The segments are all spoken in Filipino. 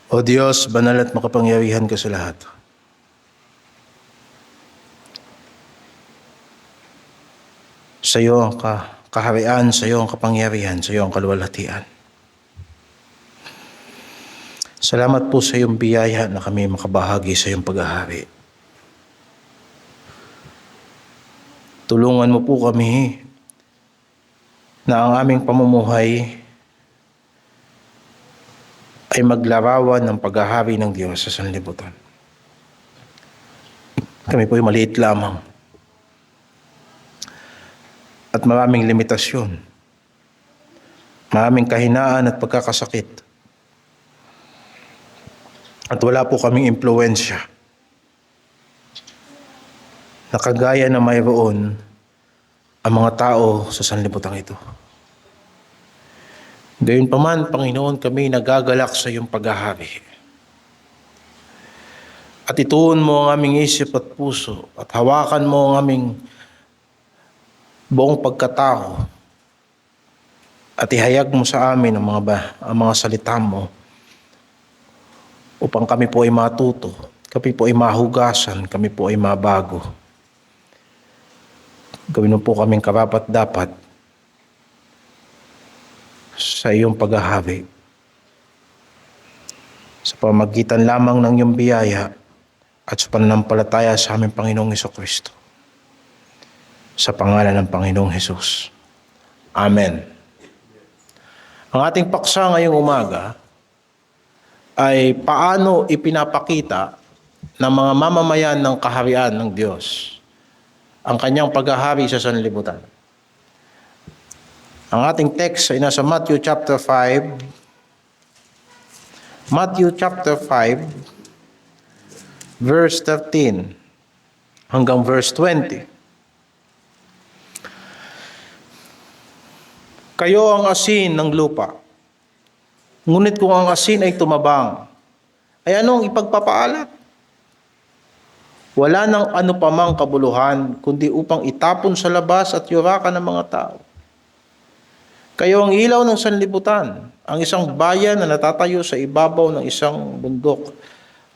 O Diyos, banal at makapangyarihan ka sa lahat. Sa iyo ang kaharian, sa iyo ang kapangyarihan, sa iyo ang kaluwalhatian. Salamat po sa iyong biyaya na kami makabahagi sa iyong paghahari. Tulungan mo po kami na ang aming pamumuhay ay maglarawan ng paghahari ng Diyos sa sanlibutan. Kami po ay maliit lamang at maraming limitasyon, maraming kahinaan at pagkakasakit. At wala po kaming impluwensya na kagaya na mayroon ang mga tao sa sanlibutan ito. Gayunpaman, Panginoon, kami nagagalak sa iyong paghahari. At ituon mo ang aming isip at puso at hawakan mo ang aming buong pagkatao at ihayag mo sa amin ang mga salita mo upang kami po ay matuto, kami po ay mahugasan, kami po ay mabago. Gawin mo po kaming karapat-dapat sa iyong paghahari. Sa pamagitan lamang ng iyong biyaya at sa pananampalataya sa aming Panginoong Hesukristo. Sa pangalan ng Panginoong Hesus. Amen. Ang ating paksa ngayong umaga ay paano ipinapakita ng mga mamamayan ng kaharian ng Diyos ang kanyang paghahari sa sanlibutan. Ang ating text ay nasa Matthew chapter 5. Matthew chapter 5, verse 13 hanggang verse 20. Kayo ang asin ng lupa. Ngunit kung ang asin ay tumabang, ay anong ipagpapaalat? Wala nang ano pamang kabuluhan, kundi upang itapon sa labas at yurakan ng mga tao. Kayo ang ilaw ng sanlibutan. Ang isang bayan na natatayo sa ibabaw ng isang bundok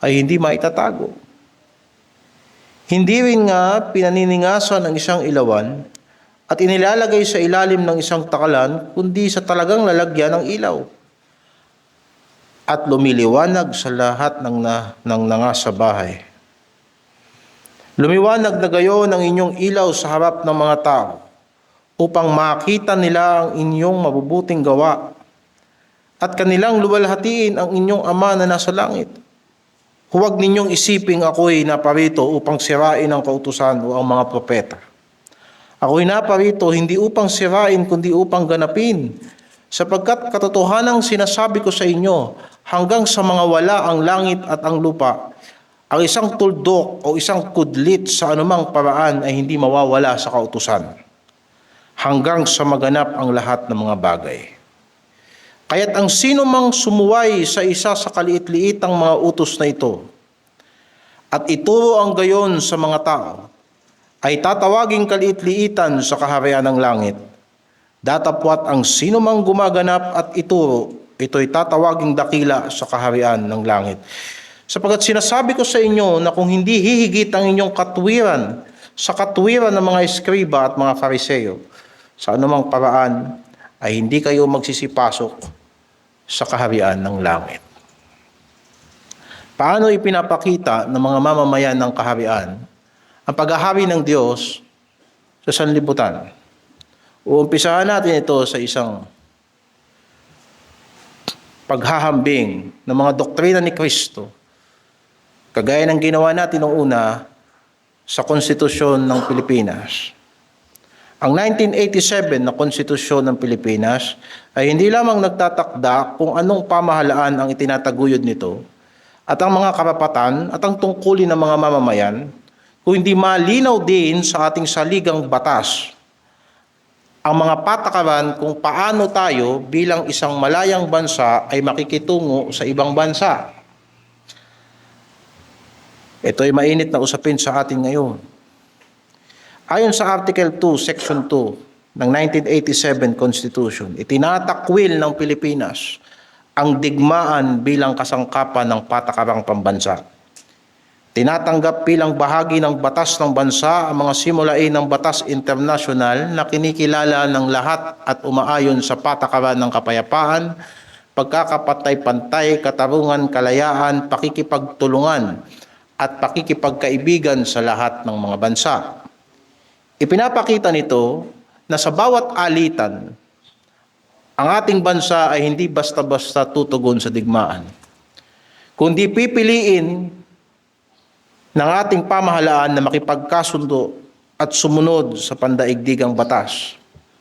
ay hindi maitatago. Hindi rin nga pinaniningasan ng isang ilawan at inilalagay sa ilalim ng isang takalan, kundi sa talagang lalagyan ng ilaw. At lumiliwanag sa lahat ng nangasa bahay. Lumiwanag na gayon ang inyong ilaw sa harap ng mga tao, upang makita nila ang inyong mabubuting gawa, at kanilang luwalhatiin ang inyong Ama na nasa langit. Huwag ninyong isiping ako'y naparito upang sirain ang kautusan o ang mga propeta. Ako'y naparito hindi upang sirain, kundi upang ganapin, sapagkat katotohanang sinasabi ko sa inyo, hanggang sa mga wala ang langit at ang lupa, ang isang tuldok o isang kudlit sa anumang paraan ay hindi mawawala sa kautusan, hanggang sa maganap ang lahat ng mga bagay. Kaya't ang sino mang sumuway sa isa sa kaliit-liitang mga utos na ito, at ituro ang gayon sa mga tao, ay tatawaging kaliit-liitan sa kaharian ng langit. Datapwat ang sino mang gumaganap at ituro, ito'y tatawaging dakila sa kaharian ng langit. Sapagkat sinasabi ko sa inyo na kung hindi hihigit ang inyong katwiran sa katwiran ng mga eskriba at mga fariseyo, sa anumang paraan ay hindi kayo magsisipasok sa kaharian ng langit. Paano ipinapakita ng mga mamamayan ng kaharian ang paghahari ng Diyos sa sanlibutan? Uumpisahan natin ito sa isang paghahambing ng mga doktrina ni Kristo, kagaya ng ginawa natin noong una sa Konstitusyon ng Pilipinas. Ang 1987 na Konstitusyon ng Pilipinas ay hindi lamang nagtatakda kung anong pamahalaan ang itinataguyod nito at ang mga karapatan at ang tungkulin ng mga mamamayan, kung hindi malinaw din sa ating saligang batas ang mga patakaran kung paano tayo bilang isang malayang bansa ay makikitungo sa ibang bansa. Ito ay mainit na usapin sa atin ngayon. Ayon sa Article 2, Section 2 ng 1987 Constitution, itinatakwil ng Pilipinas ang digmaan bilang kasangkapan ng patakarang pambansa. Tinatanggap bilang bahagi ng batas ng bansa ang mga simulain ng batas internasyonal na kinikilala ng lahat at umaayon sa patakaran ng kapayapaan, pagkakapantay-pantay, katarungan, kalayaan, pakikipagtulungan at pakikipagkaibigan sa lahat ng mga bansa. Ipinapakita nito na sa bawat alitan, ang ating bansa ay hindi basta-basta tutugon sa digmaan, kundi pipiliin ng ating pamahalaan na makipagkasundo at sumunod sa pandaigdigang batas.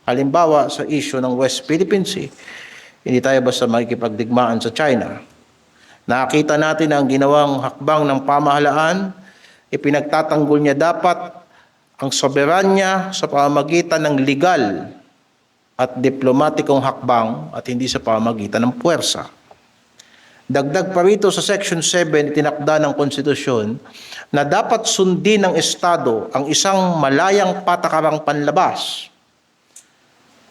Halimbawa, sa issue ng West Philippine Sea, hindi tayo basta makikipagdigmaan sa China. Nakita natin ang ginawang hakbang ng pamahalaan, ipinagtatanggol niya dapat ang soberanya sa pamamagitan ng legal at diplomatikong hakbang at hindi sa pamamagitan ng puwersa. Dagdag pa rito sa Section 7, tinakda ng konstitusyon na dapat sundin ng Estado ang isang malayang patakarang panlabas.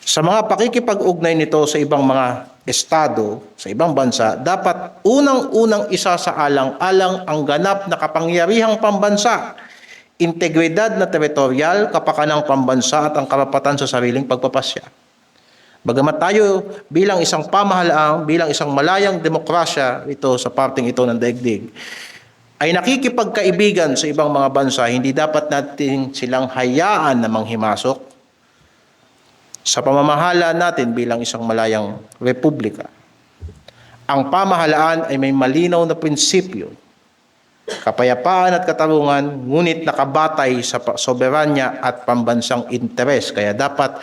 Sa mga pakikipag-ugnay nito sa ibang mga Estado, sa ibang bansa, dapat unang-unang isasaalang-alang ang ganap na kapangyarihang pambansa, integridad na teritorial, kapakanang pambansa at ang karapatan sa sariling pagpapasya. Bagamat tayo bilang isang pamahalaan, bilang isang malayang demokrasya ito sa parteng ito ng daigdig, ay nakikipagkaibigan sa ibang mga bansa, hindi dapat natin silang hayaan na manghimasok sa pamamahala natin bilang isang malayang republika. Ang pamahalaan ay may malinaw na prinsipyo, kapayapaan at katarungan, ngunit nakabatay sa soberanya at pambansang interes. Kaya dapat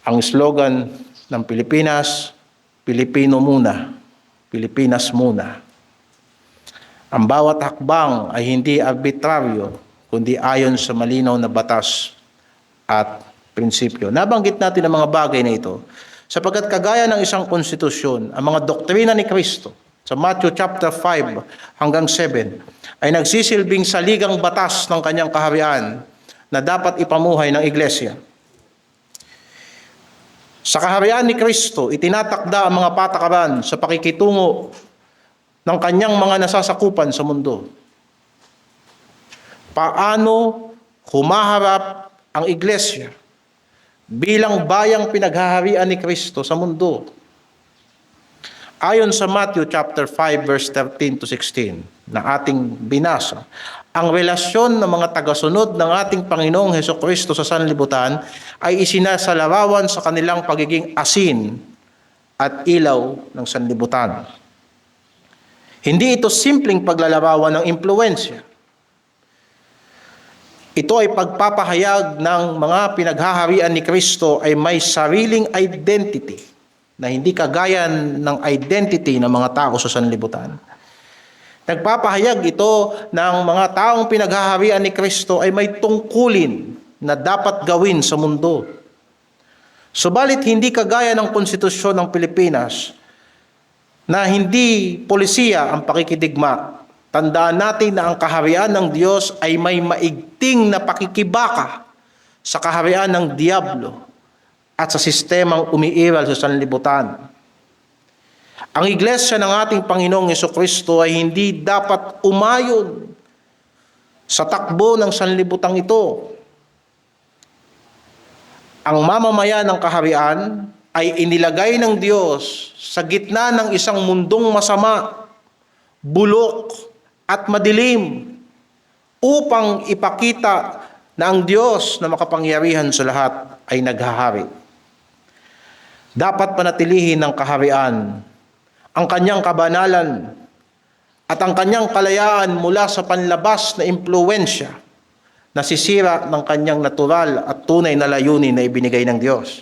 ang slogan ng Pilipinas, Pilipino muna, Pilipinas muna. Ang bawat hakbang ay hindi arbitraryo, kundi ayon sa malinaw na batas at prinsipyo. Nabanggit natin ang mga bagay na ito sapagkat kagaya ng isang konstitusyon, ang mga doktrina ni Kristo sa Matthew chapter 5 hanggang 7 ay nagsisilbing saligang batas ng kanyang kaharian na dapat ipamuhay ng iglesia. Sa kaharian ni Kristo, itinatakda ang mga patakaran sa pakikitungo ng kanyang mga nasasakupan sa mundo. Paano humaharap ang iglesia bilang bayang pinaghaharian ni Kristo sa mundo? Ayon sa Matthew chapter 5 verse 13 to 16 na ating binasa, ang relasyon ng mga tagasunod ng ating Panginoong Hesukristo sa sanlibutan ay isinasalarawan sa kanilang pagiging asin at ilaw ng sanlibutan. Hindi ito simpleng paglalarawan ng impluwensya. Ito ay pagpapahayag ng mga pinaghaharian ni Kristo ay may sariling identity na hindi kagaya ng identity ng mga tao sa sanlibutan. Nagpapahayag ito ng mga taong pinaghaharian ni Kristo ay may tungkulin na dapat gawin sa mundo. Subalit hindi kagaya ng konstitusyon ng Pilipinas na hindi polisiya ang pakikidigma. Tandaan natin na ang kaharian ng Diyos ay may maigting na pakikibaka sa kaharian ng Diablo at sa sistemang umiiral sa sanlibutan. Ang iglesia ng ating Panginoong Hesukristo ay hindi dapat umayon sa takbo ng sanlibutang ito. Ang mamamayan ng kaharian ay inilagay ng Diyos sa gitna ng isang mundong masama, bulok at madilim upang ipakita na ang Diyos na makapangyarihan sa lahat ay naghahari. Dapat panatilihin ng kaharian ang kanyang kabanalan at ang kanyang kalayaan mula sa panlabas na impluwensya na sisira ng kanyang natural at tunay na layunin na ibinigay ng Diyos.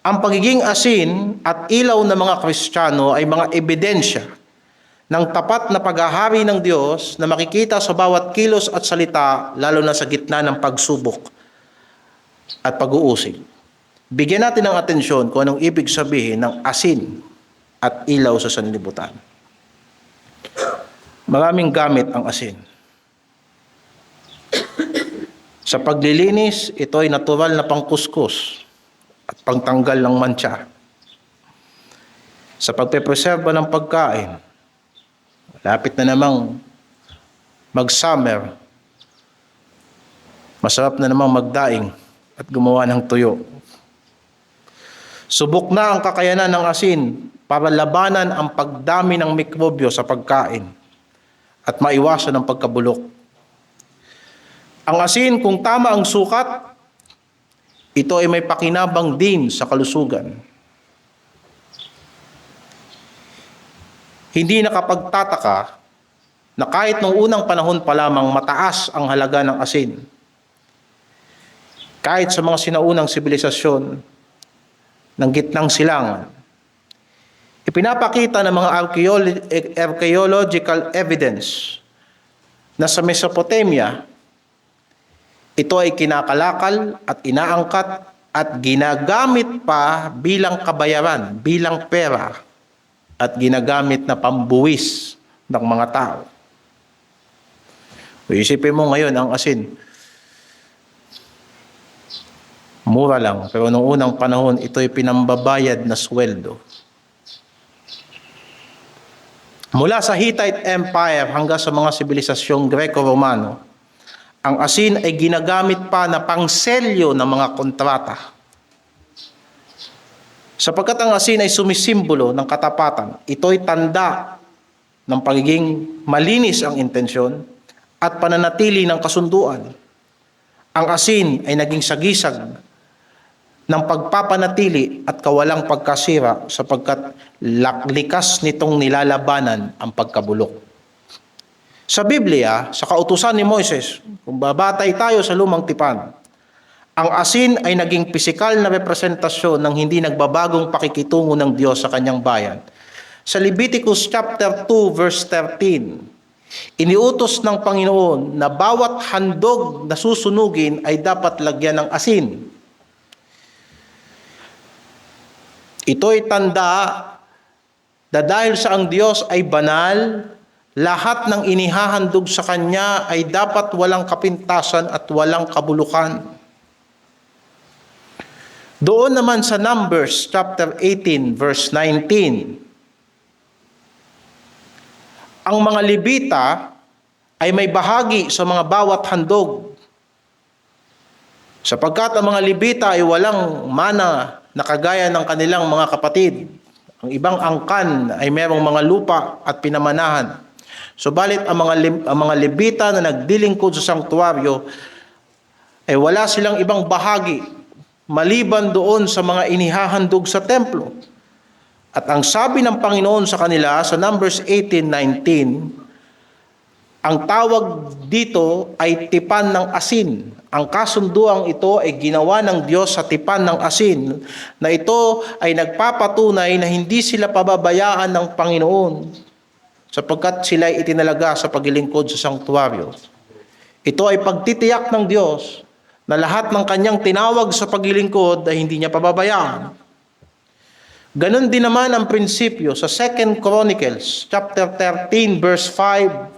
Ang pagiging asin at ilaw ng mga Kristiyano ay mga ebidensya ng tapat na paghahari ng Diyos na makikita sa bawat kilos at salita, lalo na sa gitna ng pagsubok at pag-uusig. Bigyan natin ng atensyon kung anong ibig sabihin ng asin at ilaw sa sanlibutan. Maraming gamit ang asin. Sa paglilinis, ito ay natural na pangkuskus at pangtanggal ng mantsa. Sa pagpepreserba ng pagkain, lapit na namang mag-summer, masarap na namang magdaing at gumawa ng tuyo. Subok na ang kakayanan ng asin para labanan ang pagdami ng mikrobyo sa pagkain at maiwasan ang pagkabulok. Ang asin, kung tama ang sukat, ito ay may pakinabang din sa kalusugan. Hindi nakapagtataka na kahit noong unang panahon pa lamang mataas ang halaga ng asin. Kahit sa mga sinaunang sibilisasyon ng gitnang silangan, ipinapakita ng mga archaeological evidence na sa Mesopotamia, ito ay kinakalakal at inaangkat at ginagamit pa bilang kabayaran, bilang pera, at ginagamit na pambuwis ng mga tao. Isipin mo ngayon ang asin, mura lang, pero noong unang panahon, ito ay pinambabayad na sweldo. Mula sa Hittite Empire hanggang sa mga sibilisasyong Greco-Romano, ang asin ay ginagamit pa na pangselyo ng mga kontrata. Sapagkat ang asin ay sumisimbolo ng katapatan, ito'y tanda ng pagiging malinis ang intensyon at pananatili ng kasunduan. Ang asin ay naging sagisag ng pagpapanatili at kawalang pagkasira sapagkat likas nitong nilalabanan ang pagkabulok. Sa Biblia, sa kautusan ni Moises, kung babatay tayo sa lumang tipan, ang asin ay naging pisikal na representasyon ng hindi nagbabagong pakikitungo ng Diyos sa kanyang bayan. Sa Leviticus chapter 2 verse 13, iniutos ng Panginoon na bawat handog na susunugin ay dapat lagyan ng asin. Ito'y tanda na dahil sa ang Diyos ay banal, lahat ng inihahandog sa Kanya ay dapat walang kapintasan at walang kabulukan. Doon naman sa Numbers chapter 18 verse 19, ang mga Levita ay may bahagi sa mga bawat handog. Sapagkat ang mga Levita ay walang mana na kagaya ng kanilang mga kapatid. Ang ibang angkan ay merong mga lupa at pinamanahan. Subalit ang mga Levita na nagdilingkod sa sanktuaryo ay wala silang ibang bahagi maliban doon sa mga inihahandog sa templo. At ang sabi ng Panginoon sa kanila sa Numbers 18:19, ang tawag dito ay tipan ng asin. Ang kasunduang ito ay ginawa ng Diyos sa tipan ng asin, na ito ay nagpapatunay na hindi sila pababayaan ng Panginoon sapagkat sila ay itinalaga sa paglilingkod sa sanktuaryo. Ito ay pagtitiyak ng Diyos na lahat ng kanyang tinawag sa paglilingkod ay hindi niya pababayaan. Ganon din naman ang prinsipyo sa 2 Chronicles chapter 13 verse 5,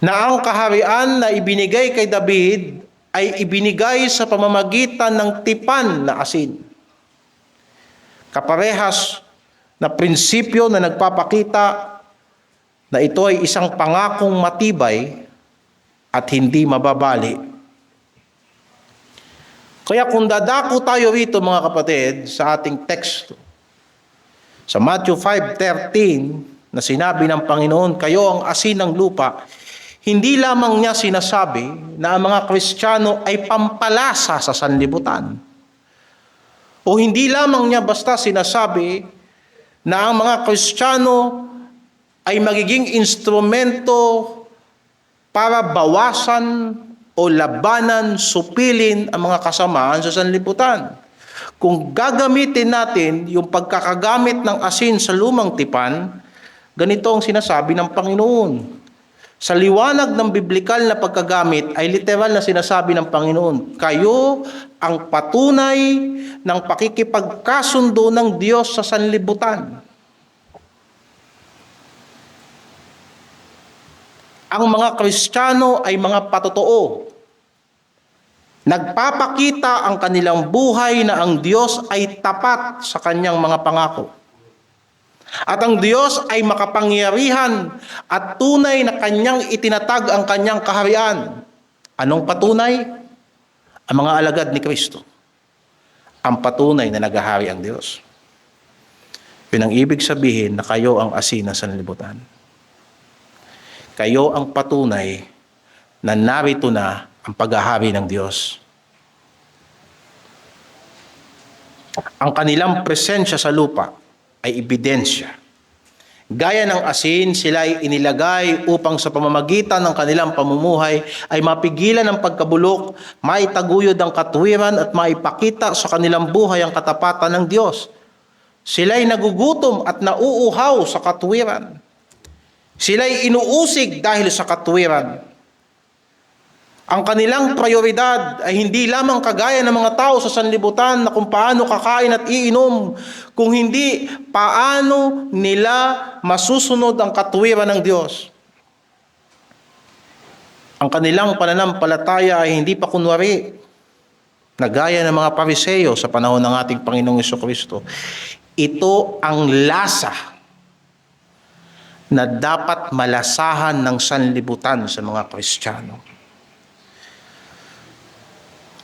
na ang kaharian na ibinigay kay David ay ibinigay sa pamamagitan ng tipan na asin. Kaparehas na prinsipyo na nagpapakita na ito ay isang pangakong matibay at hindi mababali. Kaya kung dadako tayo rito mga kapatid sa ating teksto, sa Matthew 5:13 na sinabi ng Panginoon, kayo ang asin ng lupa, hindi lamang niya sinasabi na ang mga Kristiyano ay pampalasa sa sanlibutan. O hindi lamang niya basta sinasabi na ang mga Kristiyano ay magiging instrumento para bawasan o labanan, supilin ang mga kasamaan sa sanlibutan. Kung gagamitin natin yung pagkakagamit ng asin sa lumang tipan, ganito ang sinasabi ng Panginoon. Sa liwanag ng biblikal na pagkagamit ay literal na sinasabi ng Panginoon, kayo ang patunay ng pakikipagkasundo ng Diyos sa sanlibutan. Ang mga Kristiyano ay mga patotoo. Nagpapakita ang kanilang buhay na ang Diyos ay tapat sa kanyang mga pangako. At ang Diyos ay makapangyarihan at tunay na kanyang itinatag ang kanyang kaharian. Anong patunay? Ang mga alagad ni Kristo. Ang patunay na naghahari ang Diyos. Yun ang ibig sabihin na kayo ang asin ng sanlibutan. Kayo ang patunay na narito na ang paghahari ng Diyos. Ang kanilang presensya sa lupa ay ebidensya. Gaya ng asin, sila ay inilagay upang sa pamamagitan ng kanilang pamumuhay ay mapigilan ang pagkabulok, maitaguyod ang katwiran at maipakita sa kanilang buhay ang katapatan ng Diyos. Sila ay nagugutom at nauuhaw sa katwiran. Sila ay inuusig dahil sa katwiran. Ang kanilang prioridad ay hindi lamang kagaya ng mga tao sa sanlibutan na kung paano kakain at iinom, kung hindi paano nila masusunod ang katwiran ng Diyos. Ang kanilang pananampalataya ay hindi pa kunwari na gaya ng mga Pariseo sa panahon ng ating Panginoong Jesucristo. Ito ang lasa na dapat malasahan ng sanlibutan sa mga Kristiyano.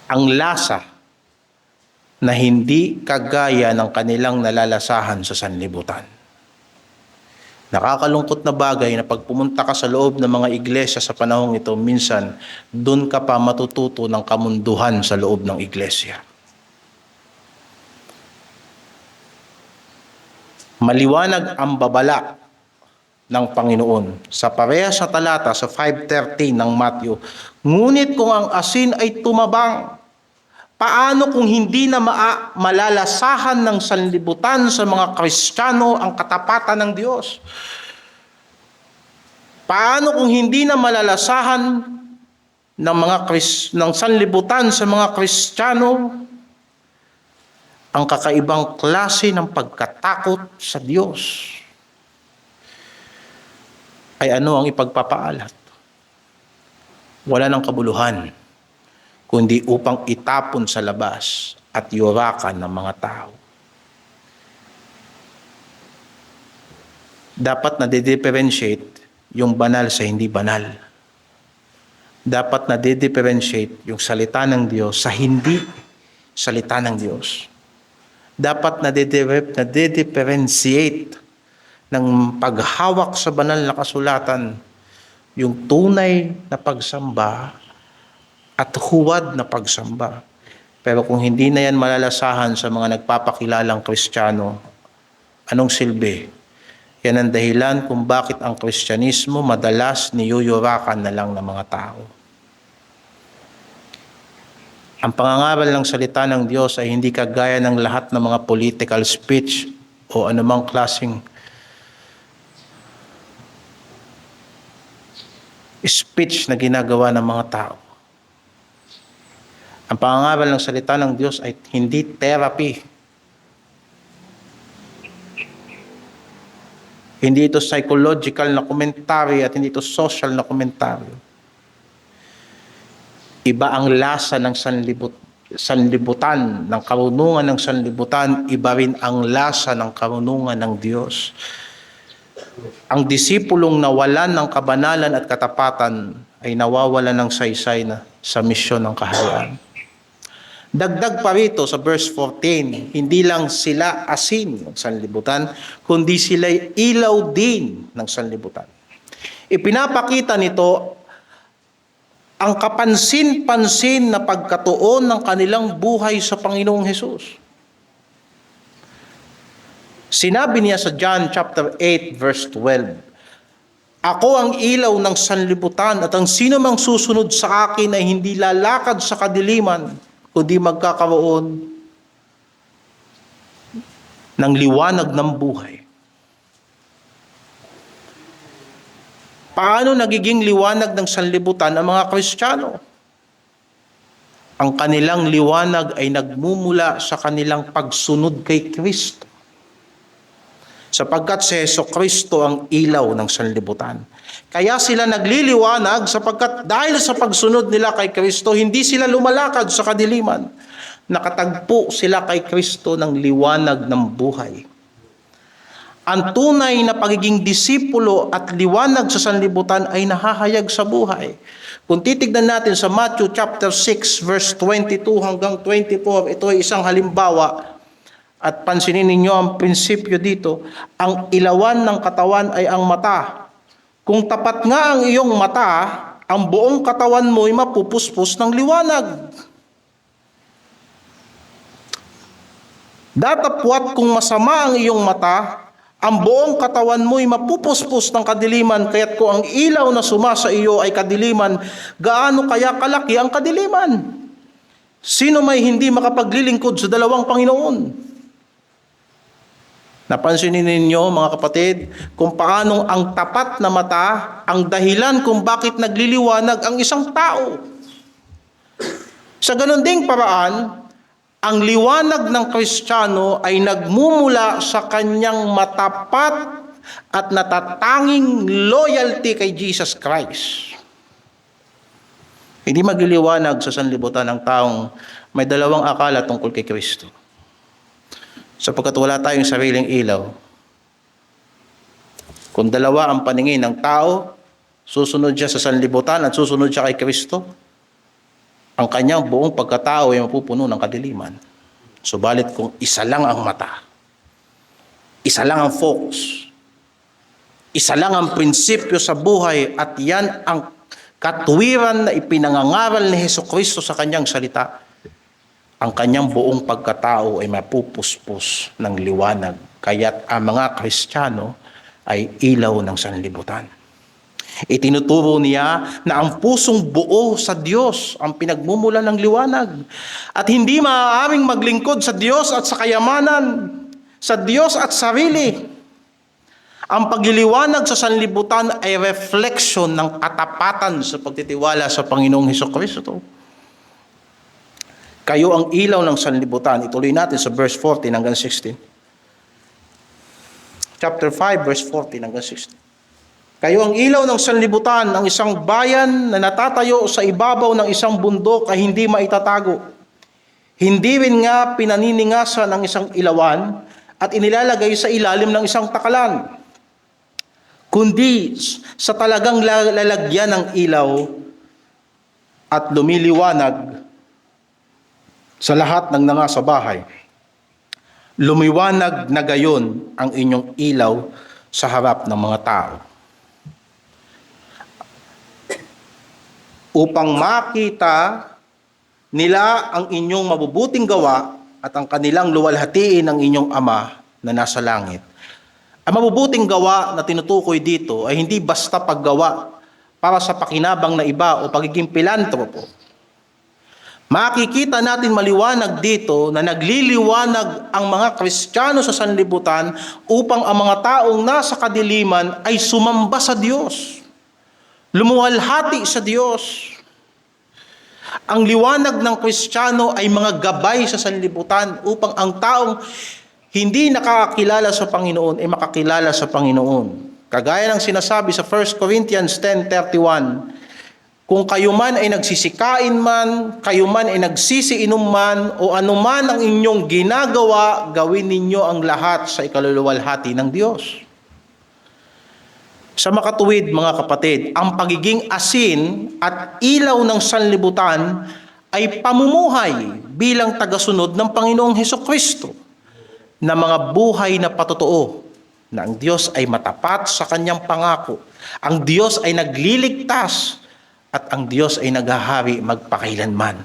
Ang lasa na hindi kagaya ng kanilang nalalasahan sa sanlibutan. Nakakalungkot na bagay na pag pumunta ka sa loob ng mga iglesia sa panahong ito, minsan doon ka pa matututo ng kamunduhan sa loob ng iglesia. Maliwanag ang babala ng Panginoon sa parehas na talata sa 5:13 ng Matthew. Ngunit kung ang asin ay tumabang, paano kung hindi na malalasahan ng sanlibutan sa mga Kristiyano ang katapatan ng Diyos? Paano kung hindi na malalasahan ng sanlibutan sa mga Kristiyano ang kakaibang klase ng pagkatakot sa Diyos? Ay ano ang ipagpapaalat? Wala ng kabuluhan, kundi upang itapon sa labas at yurakan ng mga tao. Dapat na di-differentiate yung banal sa hindi banal. Dapat na di-differentiate yung salita ng Diyos sa hindi salita ng Diyos. Dapat na di-differentiate ng paghawak sa banal na kasulatan yung tunay na pagsamba at huwad na pagsamba. Pero kung hindi na yan malalasahan sa mga nagpapakilalang Kristiyano, anong silbi? Yan ang dahilan kung bakit ang Kristyanismo madalas niyuyurakan na lang ng mga tao. Ang pangangaral ng salita ng Diyos ay hindi kagaya ng lahat ng mga political speech o anumang klaseng speech na ginagawa ng mga tao. Ang pangangaral ng salita ng Diyos ay hindi therapy. Hindi ito psychological na commentary at hindi ito social na commentary. Iba ang lasa ng sanlibutan, ng karunungan ng sanlibutan, iba rin ang lasa ng karunungan ng Diyos. Ang disipulong nawalan ng kabanalan at katapatan ay nawawalan ng saysay na sa misyon ng kaharian. Dagdag pa rito sa verse 14, hindi lang sila asin ng sanlibutan, kundi sila ilaw din ng sanlibutan. Ipinapakita nito ang kapansin-pansin na pagkatuon ng kanilang buhay sa Panginoong Hesus. Sinabi niya sa John chapter 8 verse 12, "Ako ang ilaw ng sanlibutan at ang sino mang susunod sa akin ay hindi lalakad sa kadiliman, kundi magkakaroon ng liwanag ng buhay." Paano nagiging liwanag ng sanlibutan ang mga Kristiyano? Ang kanilang liwanag ay nagmumula sa kanilang pagsunod kay Kristo. Sapagkat si Jesucristo ang ilaw ng sanlibutan. Kaya sila nagliliwanag sapagkat dahil sa pagsunod nila kay Kristo, hindi sila lumalakad sa kadiliman. Nakatagpo sila kay Kristo ng liwanag ng buhay. Ang tunay na pagiging disipulo at liwanag sa sanlibutan ay nahahayag sa buhay. Kung titignan natin sa Matthew chapter 6 verse 22 hanggang 24, ito ay isang halimbawa. At pansinin ninyo ang prinsipyo dito, ang ilawan ng katawan ay ang mata. Kung tapat nga ang iyong mata, ang buong katawan mo ay mapupuspos ng liwanag. Datapwat kung masama ang iyong mata, ang buong katawan mo ay mapupuspos ng kadiliman, kaya't kung ang ilaw na sumasa iyo ay kadiliman, gaano kaya kalaki ang kadiliman? Sino may hindi makapaglilingkod sa dalawang Panginoon? Napansinin ninyo mga kapatid, kung paanong ang tapat na mata ang dahilan kung bakit nagliliwanag ang isang tao. Sa ganun ding paraan, ang liwanag ng Kristiyano ay nagmumula sa kanyang matapat at natatanging loyalty kay Jesus Christ. Hindi magliliwanag sa sanlibutan ng taong may dalawang akala tungkol kay Kristo. Sapagkat wala tayong sariling ilaw. Kung dalawa ang paningin ng tao, susunod siya sa sanlibutan at susunod siya kay Kristo, ang kanyang buong pagkatao ay mapupuno ng kadiliman. Subalit kung isa lang ang mata, isa lang ang focus, isa lang ang prinsipyo sa buhay, at yan ang katuwiran na ipinangangaral ni Hesukristo sa kanyang salita, ang kanyang buong pagkatao ay mapupuspos ng liwanag. Kaya't ang mga Kristiyano ay ilaw ng sanlibutan. Itinuturo niya na ang pusong buo sa Diyos ang pinagmumula ng liwanag at hindi maaaring maglingkod sa Diyos at sa kayamanan, sa Diyos at sarili. Ang pagliliwanag sa sanlibutan ay refleksyon ng katapatan sa pagtitiwala sa Panginoong Hesukristo. Kayo ang ilaw ng sanlibutan. Ituloy natin sa verse 14 hanggang 16. Chapter 5 verse 14 hanggang 16. Kayo ang ilaw ng sanlibutan, ang isang bayan na natatayo sa ibabaw ng isang bundok ay hindi maitatago. Hindi rin nga pinaniningasan ng isang ilawan at inilalagay sa ilalim ng isang takalan, kundi sa talagang lalagyan ng ilaw at lumiliwanag sa lahat ng nasa bahay. Lumiwanag na gayon ang inyong ilaw sa harap ng mga tao, upang makita nila ang inyong mabubuting gawa at ang kanilang luwalhatiin ng inyong Ama na nasa langit. Ang mabubuting gawa na tinutukoy dito ay hindi basta paggawa para sa pakinabang na iba o pagiging pilantropo. Makikita natin maliwanag dito na nagliliwanag ang mga Kristiyano sa sanlibutan upang ang mga taong nasa kadiliman ay sumamba sa Diyos, lumuwalhati sa Diyos. Ang liwanag ng Kristiyano ay mga gabay sa sanlibutan upang ang taong hindi nakakakilala sa Panginoon ay makakilala sa Panginoon. Kagaya ng sinasabi sa 1 Corinthians 10:31, kung kayo man ay nagsisikain man, kayo man ay nagsisiinom man, o anuman ang inyong ginagawa, gawin ninyo ang lahat sa ikaluluwalhati ng Diyos. Sa makatuwid, mga kapatid, ang pagiging asin at ilaw ng sanlibutan ay pamumuhay bilang tagasunod ng Panginoong Hesukristo na mga buhay na patotoo na ang Diyos ay matapat sa kanyang pangako, ang Diyos ay nagliligtas, at ang Diyos ay naghahari magpakailanman.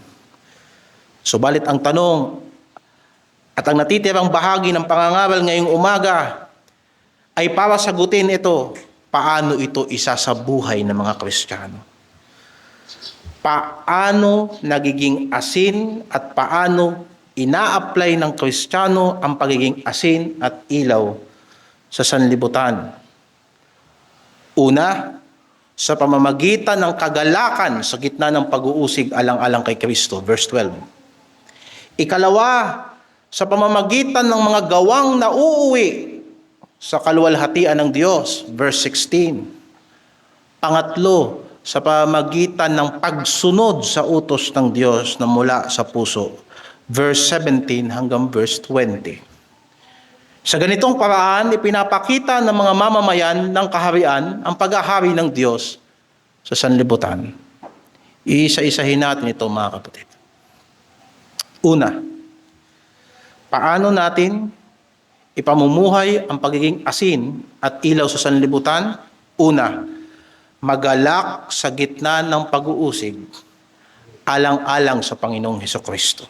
Subalit ang tanong at ang natitirang bahagi ng pangangaral ngayong umaga ay para sagutin ito. Paano ito isa sa buhay ng mga Kristiyano? Paano nagiging asin at paano ina-apply ng Kristiyano ang pagiging asin at ilaw sa sanlibutan? Una, sa pamamagitan ng kagalakan sa gitna ng pag-uusig alang-alang kay Kristo, verse 12. Ikalawa, sa pamamagitan ng mga gawang nauuwi sa kaluwalhatian ng Diyos, verse 16. Pangatlo, sa pamamagitan ng pagsunod sa utos ng Diyos na mula sa puso, verse 17 hanggang verse 20. Sa ganitong paraan, ipinapakita ng mga mamamayan ng kaharian ang paghahari ng Diyos sa sanlibutan. Iisa-isahin natin ito, mga kapatid. Una, paano natin ipamumuhay ang pagiging asin at ilaw sa sanlibutan? Una, magalak sa gitna ng pag-uusig, alang-alang sa Panginoong Hesukristo.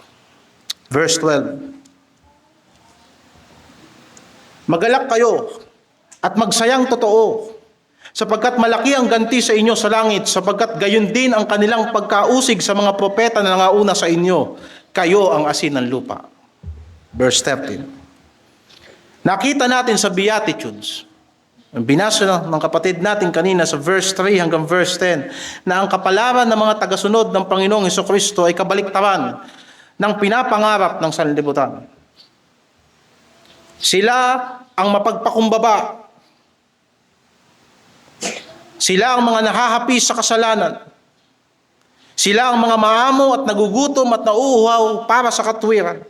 Verse 12, magalak kayo at magsayang totoo, sapagkat malaki ang ganti sa inyo sa langit, sapagkat gayon din ang kanilang pagkausig sa mga propeta na nangauna sa inyo. Kayo ang asin ng lupa. Verse 13. Nakita natin sa Beatitudes, binasa ng kapatid natin kanina sa verse 3 hanggang verse 10, na ang kapalaran ng mga tagasunod ng Panginoong Hesukristo ay kabaliktaran ng pinapangarap ng sanlibutan. Sila ang mapagpakumbaba. Sila ang mga nahahapi sa kasalanan. Sila ang mga maamo at nagugutom at nauuhaw para sa katwiran.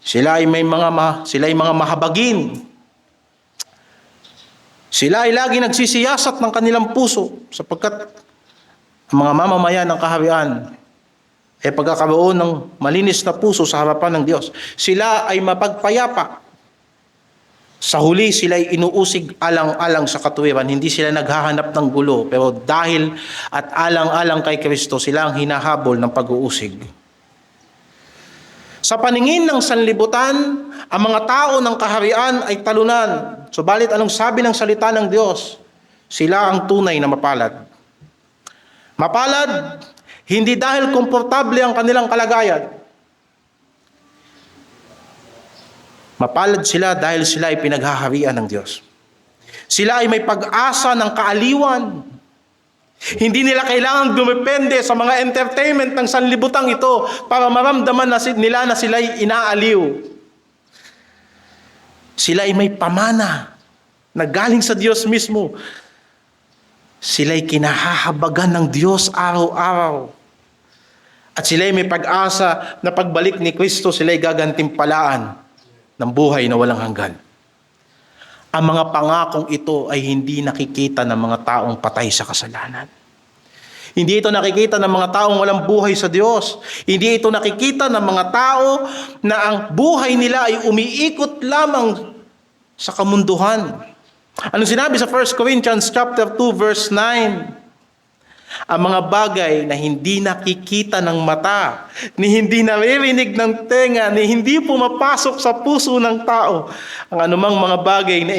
Sila ay mga mahabagin. Sila ay lagi nagsisiyasat ng kanilang puso, sapagkat ang mga mamamayan ng kaharian ay pagkakaroon ng malinis na puso sa harapan ng Diyos. Sila ay mapagpayapa. Sa huli, sila ay inuusig alang-alang sa katwiran. Hindi sila naghahanap ng gulo, pero dahil at alang-alang kay Kristo, sila ang hinahabol ng pag-uusig. Sa paningin ng sanlibutan, ang mga tao ng kaharian ay talunan. Subalit anong sabi ng salita ng Diyos? Sila ang tunay na mapalad. Mapalad, hindi dahil komportable ang kanilang kalagayan. Mapalad sila dahil sila ay pinaghaharian ng Diyos. Sila ay may pag-asa ng kaaliwan. Hindi nila kailangang dumepende sa mga entertainment ng sanlibutang ito para maramdaman nila na sila ay inaaliw. Sila ay may pamana na galing sa Diyos mismo. Sila ay kinahahabagan ng Diyos araw-araw. At sila ay may pag-asa na pagbalik ni Kristo, sila ay gagantimpalaan ng buhay na walang hanggan. Ang mga pangakong ito ay hindi nakikita ng mga taong patay sa kasalanan. Hindi ito nakikita ng mga taong walang buhay sa Diyos. Hindi ito nakikita ng mga tao na ang buhay nila ay umiikot lamang sa kamunduhan. Anong sinabi sa 1 Corinthians chapter 2 verse 9? Ang mga bagay na hindi nakikita ng mata, ni hindi naririnig ng tenga, ni hindi pumapasok sa puso ng tao, ang anumang mga bagay na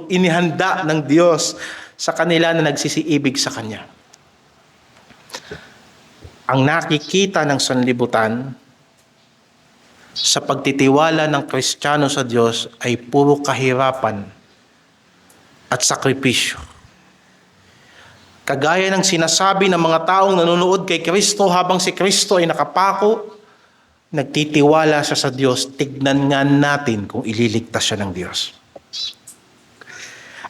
inihanda ng Diyos sa kanila na nagsisiibig sa Kanya. Ang nakikita ng sanlibutan sa pagtitiwala ng Kristiyano sa Diyos ay puro kahirapan at sakripisyo. Kagaya ng sinasabi ng mga taong nanonood kay Kristo habang si Kristo ay nakapako, nagtitiwala siya sa Diyos, tignan nga natin kung ililigtas siya ng Diyos.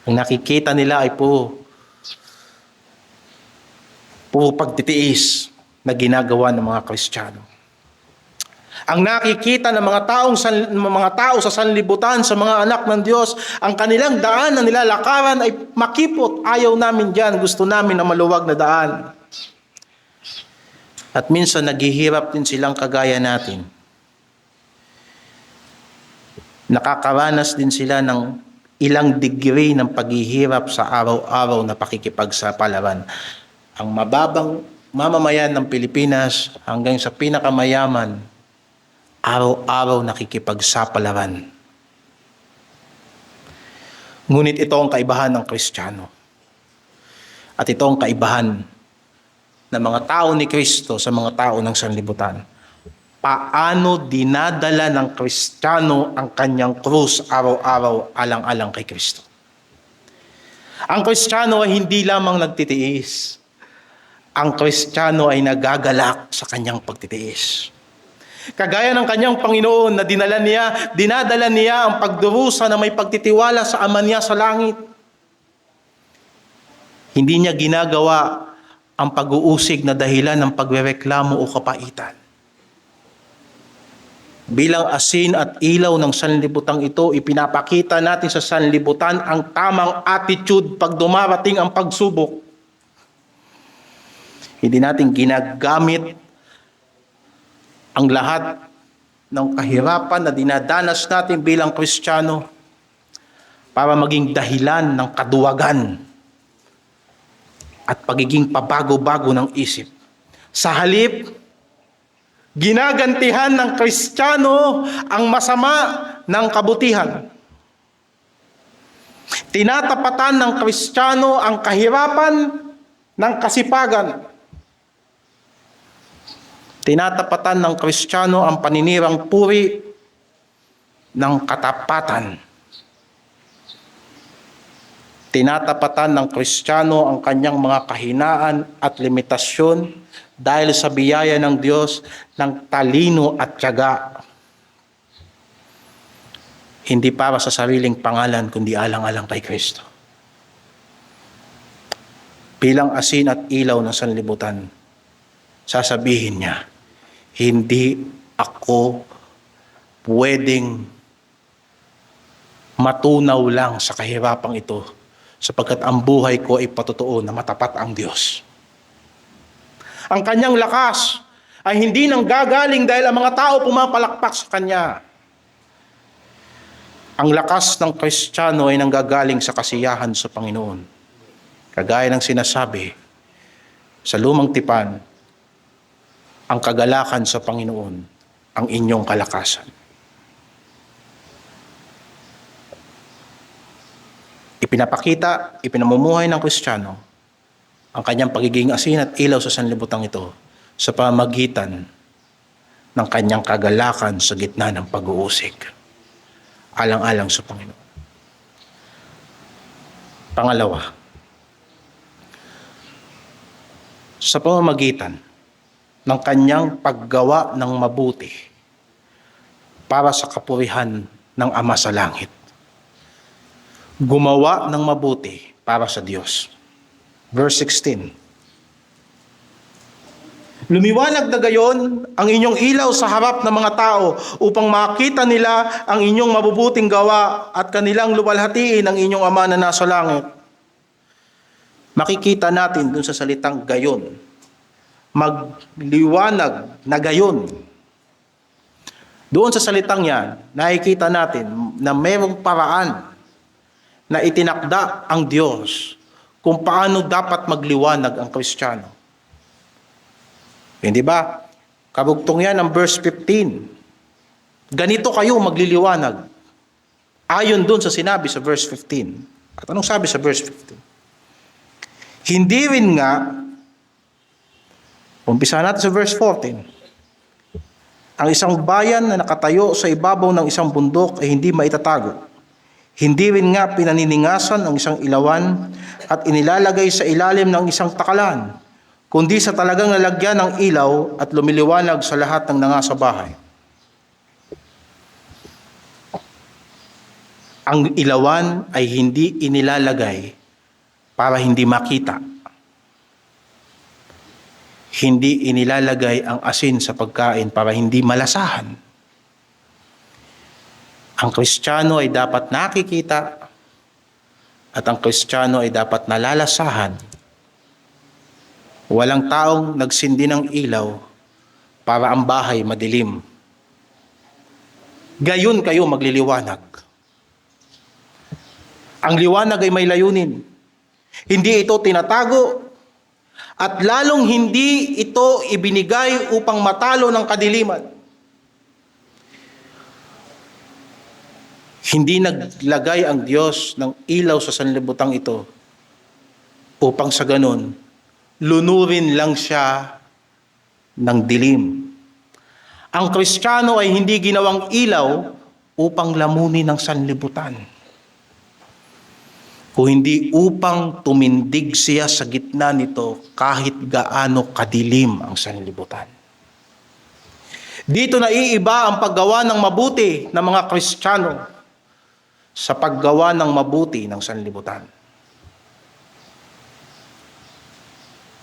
Ang nakikita nila ay puro pagtitiis na ginagawa ng mga Kristiyano. Ang nakikita ng mga tao sa sanlibutan, sa mga anak ng Diyos, ang kanilang daan na nilalakaran ay makipot. Ayaw namin dyan, gusto namin na maluwag na daan. At minsan naghihirap din silang kagaya natin. Nakakaranas din sila ng ilang degree ng paghihirap sa araw-araw na pakikipagsapalaran. Ang mababang mamamayan ng Pilipinas hanggang sa pinakamayaman, araw-araw nakikipagsapalaran. Ngunit ito ang kaibahan ng Kristiyano. At ito ang kaibahan ng mga tao ni Kristo sa mga tao ng sanlibutan. Paano dinadala ng Kristiyano ang kanyang krus araw-araw alang-alang kay Kristo? Ang Kristiyano ay hindi lamang nagtitiis. Ang Kristiyano ay nagagalak sa kanyang pagtitiis. Kagaya ng kanyang Panginoon na dinadala niya ang pagdurusa na may pagtitiwala sa Ama niya sa langit. Hindi niya ginagawa ang pag-uusig na dahilan ng pagrereklamo o kapaitan. Bilang asin at ilaw ng sanlibutang ito, ipinapakita natin sa sanlibutan ang tamang attitude pag dumarating ang pagsubok. Hindi natin ginagamit ang lahat ng kahirapan na dinadanas natin bilang Kristiyano para maging dahilan ng kaduwagan at pagiging pabago-bago ng isip. Sa halip, ginagantihan ng Kristiyano ang masama ng kabutihan. Tinatapatan ng Kristiyano ang kahirapan ng kasipagan. Tinatapatan ng Kristiyano ang paninirang puri ng katapatan. Tinatapatan ng Kristiyano ang kanyang mga kahinaan at limitasyon dahil sa biyaya ng Diyos ng talino at tiyaga. Hindi para sa sariling pangalan, kundi alang-alang kay Kristo. Bilang asin at ilaw ng sanlibutan, sasabihin niya, hindi ako pwedeng matunaw lang sa kahirapang ito sapagkat ang buhay ko ay patotoo na matapat ang Diyos. Ang kanyang lakas ay hindi nang gagaling dahil ang mga tao pumapalakpak sa kanya. Ang lakas ng Kristiyano ay nanggagaling sa kasiyahan sa Panginoon. Kagaya ng sinasabi sa Lumang Tipan, ang kagalakan sa Panginoon ang inyong kalakasan. Ipinapakita, ipinamumuhay ng Kristiyano ang kanyang pagiging asin at ilaw sa sanlibutang ito sa pamamagitan ng kanyang kagalakan sa gitna ng pag-uusig, alang-alang sa Panginoon. Pangalawa, sa pamamagitan ng kanyang paggawa ng mabuti para sa kapurihan ng Ama sa langit. Gumawa ng mabuti para sa Diyos. Verse 16. Lumiwanag na gayon ang inyong ilaw sa harap ng mga tao upang makita nila ang inyong mabubuting gawa at kanilang luwalhatiin ang inyong Ama na nasa langit. Makikita natin dun sa salitang gayon, magliwanag na gayon. Doon sa salitang yan, nakikita natin na mayroong paraan na itinakda ang Diyos kung paano dapat magliwanag ang Kristiyano. Hindi ba? Kabugtong yan ang verse 15. Ganito kayo magliliwanag. Ayon dun sa sinabi sa verse 15. At anong sabi sa verse 15? Hindi rin nga, umpisa natin sa verse 14, ang isang bayan na nakatayo sa ibabaw ng isang bundok ay hindi maitatago. Hindi rin nga pinaniningasan ang isang ilawan at inilalagay sa ilalim ng isang takalan, kundi sa talagang lalagyan ng ilaw at lumiliwanag sa lahat ng nangasa bahay. Ang ilawan ay hindi inilalagay para hindi makita. Hindi inilalagay ang asin sa pagkain para hindi malasahan. Ang Kristiyano ay dapat nakikita at ang Kristiyano ay dapat nalalasahan. Walang taong nagsindi ng ilaw para ang bahay madilim. Gayon kayo magliliwanag. Ang liwanag ay may layunin. Hindi ito tinatago at lalong hindi ito ibinigay upang matalo ng kadiliman. Hindi naglagay ang Diyos ng ilaw sa sanlibutang ito upang sa ganon, lunurin lang siya ng dilim. Ang Kristiyano ay hindi ginawang ilaw upang lamunin ng sanlibutan, kung hindi upang tumindig siya sa gitna nito kahit gaano kadilim ang sanlibutan. Dito naiiba ang paggawa ng mabuti ng mga Kristiyano sa paggawa ng mabuti ng sanlibutan.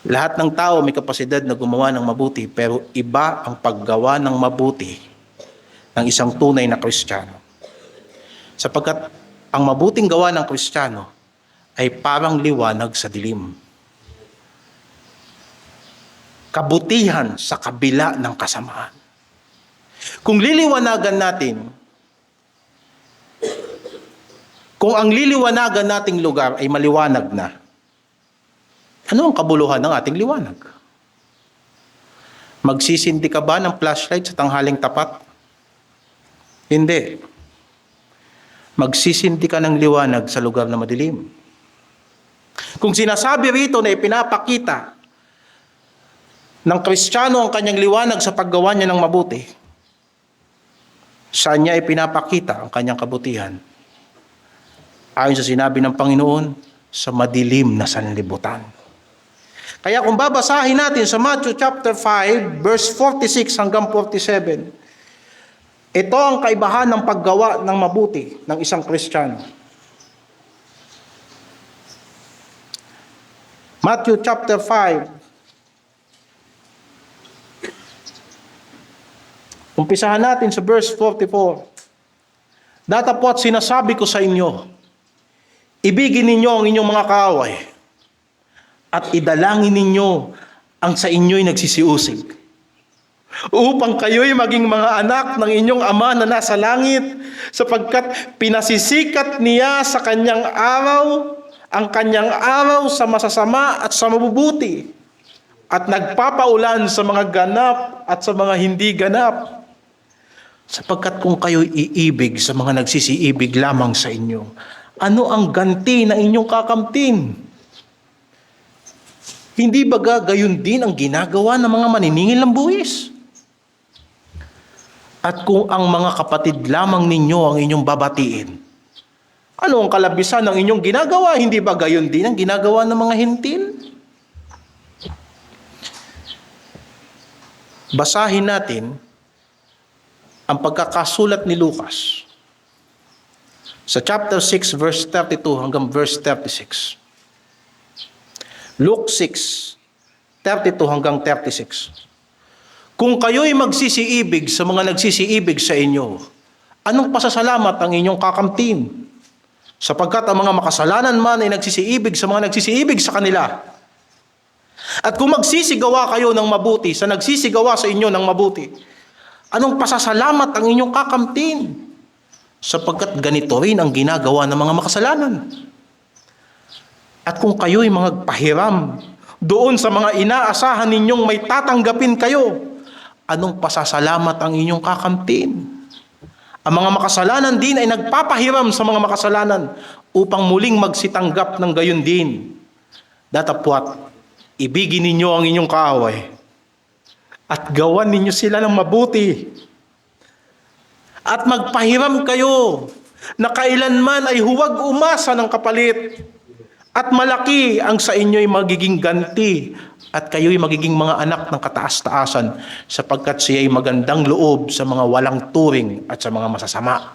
Lahat ng tao may kapasidad na gumawa ng mabuti, pero iba ang paggawa ng mabuti ng isang tunay na Kristiyano. Sapagkat ang mabuting gawa ng Kristiyano ay parang liwanag sa dilim. Kabutihan sa kabila ng kasamaan. Kung liliwanagan natin, kung ang liliwanagan nating lugar ay maliwanag na, ano ang kabuluhan ng ating liwanag? Magsisindi ka ba ng flashlight sa tanghaling tapat? Hindi. Magsisindi ka ng liwanag sa lugar na madilim. Kung sinasabi rito na ipinapakita ng Kristiyano ang kanyang liwanag sa paggawa niya ng mabuti, saan niya ipinapakita ang kanyang kabutihan? Ayon sa sinabi ng Panginoon, sa madilim na sanlibutan. Kaya kung babasahin natin sa Matthew chapter 5, verse 46 hanggang 47, ito ang kaibahan ng paggawa ng mabuti ng isang Kristiyano. Matthew chapter 5, umpisahan natin sa verse 44. Datapwat sinasabi ko sa inyo, ibigin ninyo ang inyong mga kaaway at idalangin ninyo ang sa inyo'y nagsisiusig, upang kayo'y maging mga anak ng inyong Ama na nasa langit, sapagkat pinasisikat niya sa kanyang araw, ang kanyang araw sa masasama at sa mabubuti, at nagpapaulan sa mga ganap at sa mga hindi ganap. Sapagkat kung kayo'y iibig sa mga nagsisiibig lamang sa inyo, ano ang ganti na inyong kakamtin? Hindi ba gayon din ang ginagawa ng mga maniningil ng buwis? At kung ang mga kapatid lamang ninyo ang inyong babatiin, ano ang kalabisan ng inyong ginagawa? Hindi ba gayon din ang ginagawa ng mga hintil? Basahin natin ang pagkakasulat ni Lucas sa chapter 6 verse 32 hanggang verse 36. Luke 6, 32 hanggang 36. Kung kayo'y magsisiibig sa mga nagsisiibig sa inyo, anong pasasalamat ang inyong kakamtin? Sapagkat ang mga makasalanan man ay nagsisiibig sa mga nagsisiibig sa kanila. At kung magsisigawa kayo ng mabuti sa nagsisigawa sa inyo ng mabuti, anong pasasalamat ang inyong kakamtin? Sapagkat ganito rin ang ginagawa ng mga makasalanan. At kung kayo'y magpahiram doon sa mga inaasahan ninyong may tatanggapin kayo, anong pasasalamat ang inyong kakamtin? Ang mga makasalanan din ay nagpapahiram sa mga makasalanan upang muling magsitanggap ng gayon din. Datapwat, ibigin ninyo ang inyong kaaway at gawan ninyo sila ng mabuti. At magpahiram kayo na kailanman ay huwag umasa ng kapalit. At malaki ang sa inyo'y magiging ganti at kayo'y magiging mga anak ng kataas-taasan sapagkat siya'y magandang loob sa mga walang turing at sa mga masasama.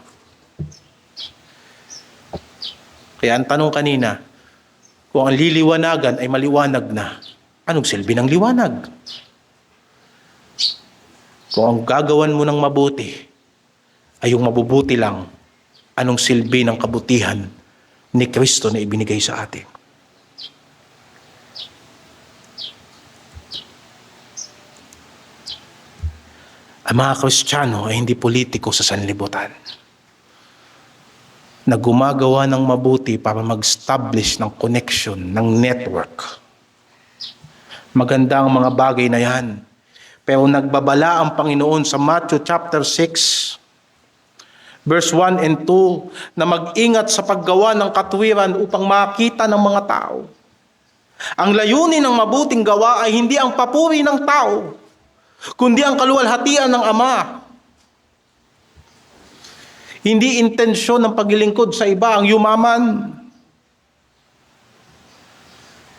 Kaya ang tanong kanina, kung ang liliwanagan ay maliwanag na, anong silbi ng liwanag? Kung ang gagawan mo ng mabuti ay yung mabubuti lang, anong silbi ng kabutihan ni Kristo na ibinigay sa atin? Ang mga Kristiyano ay hindi politiko sa sanlibutan na gumagawa ng mabuti para mag-establish ng connection, ng network. Maganda ang mga bagay na yan. Pero nagbabala ang Panginoon sa Matthew chapter 6, verse 1 and 2, na mag-ingat sa paggawa ng katuwiran upang makita ng mga tao. Ang layunin ng mabuting gawa ay hindi ang papuri ng tao, kundi ang kaluwalhatian ng Ama. Hindi intensyon ng paglilingkod sa iba ang yumaman.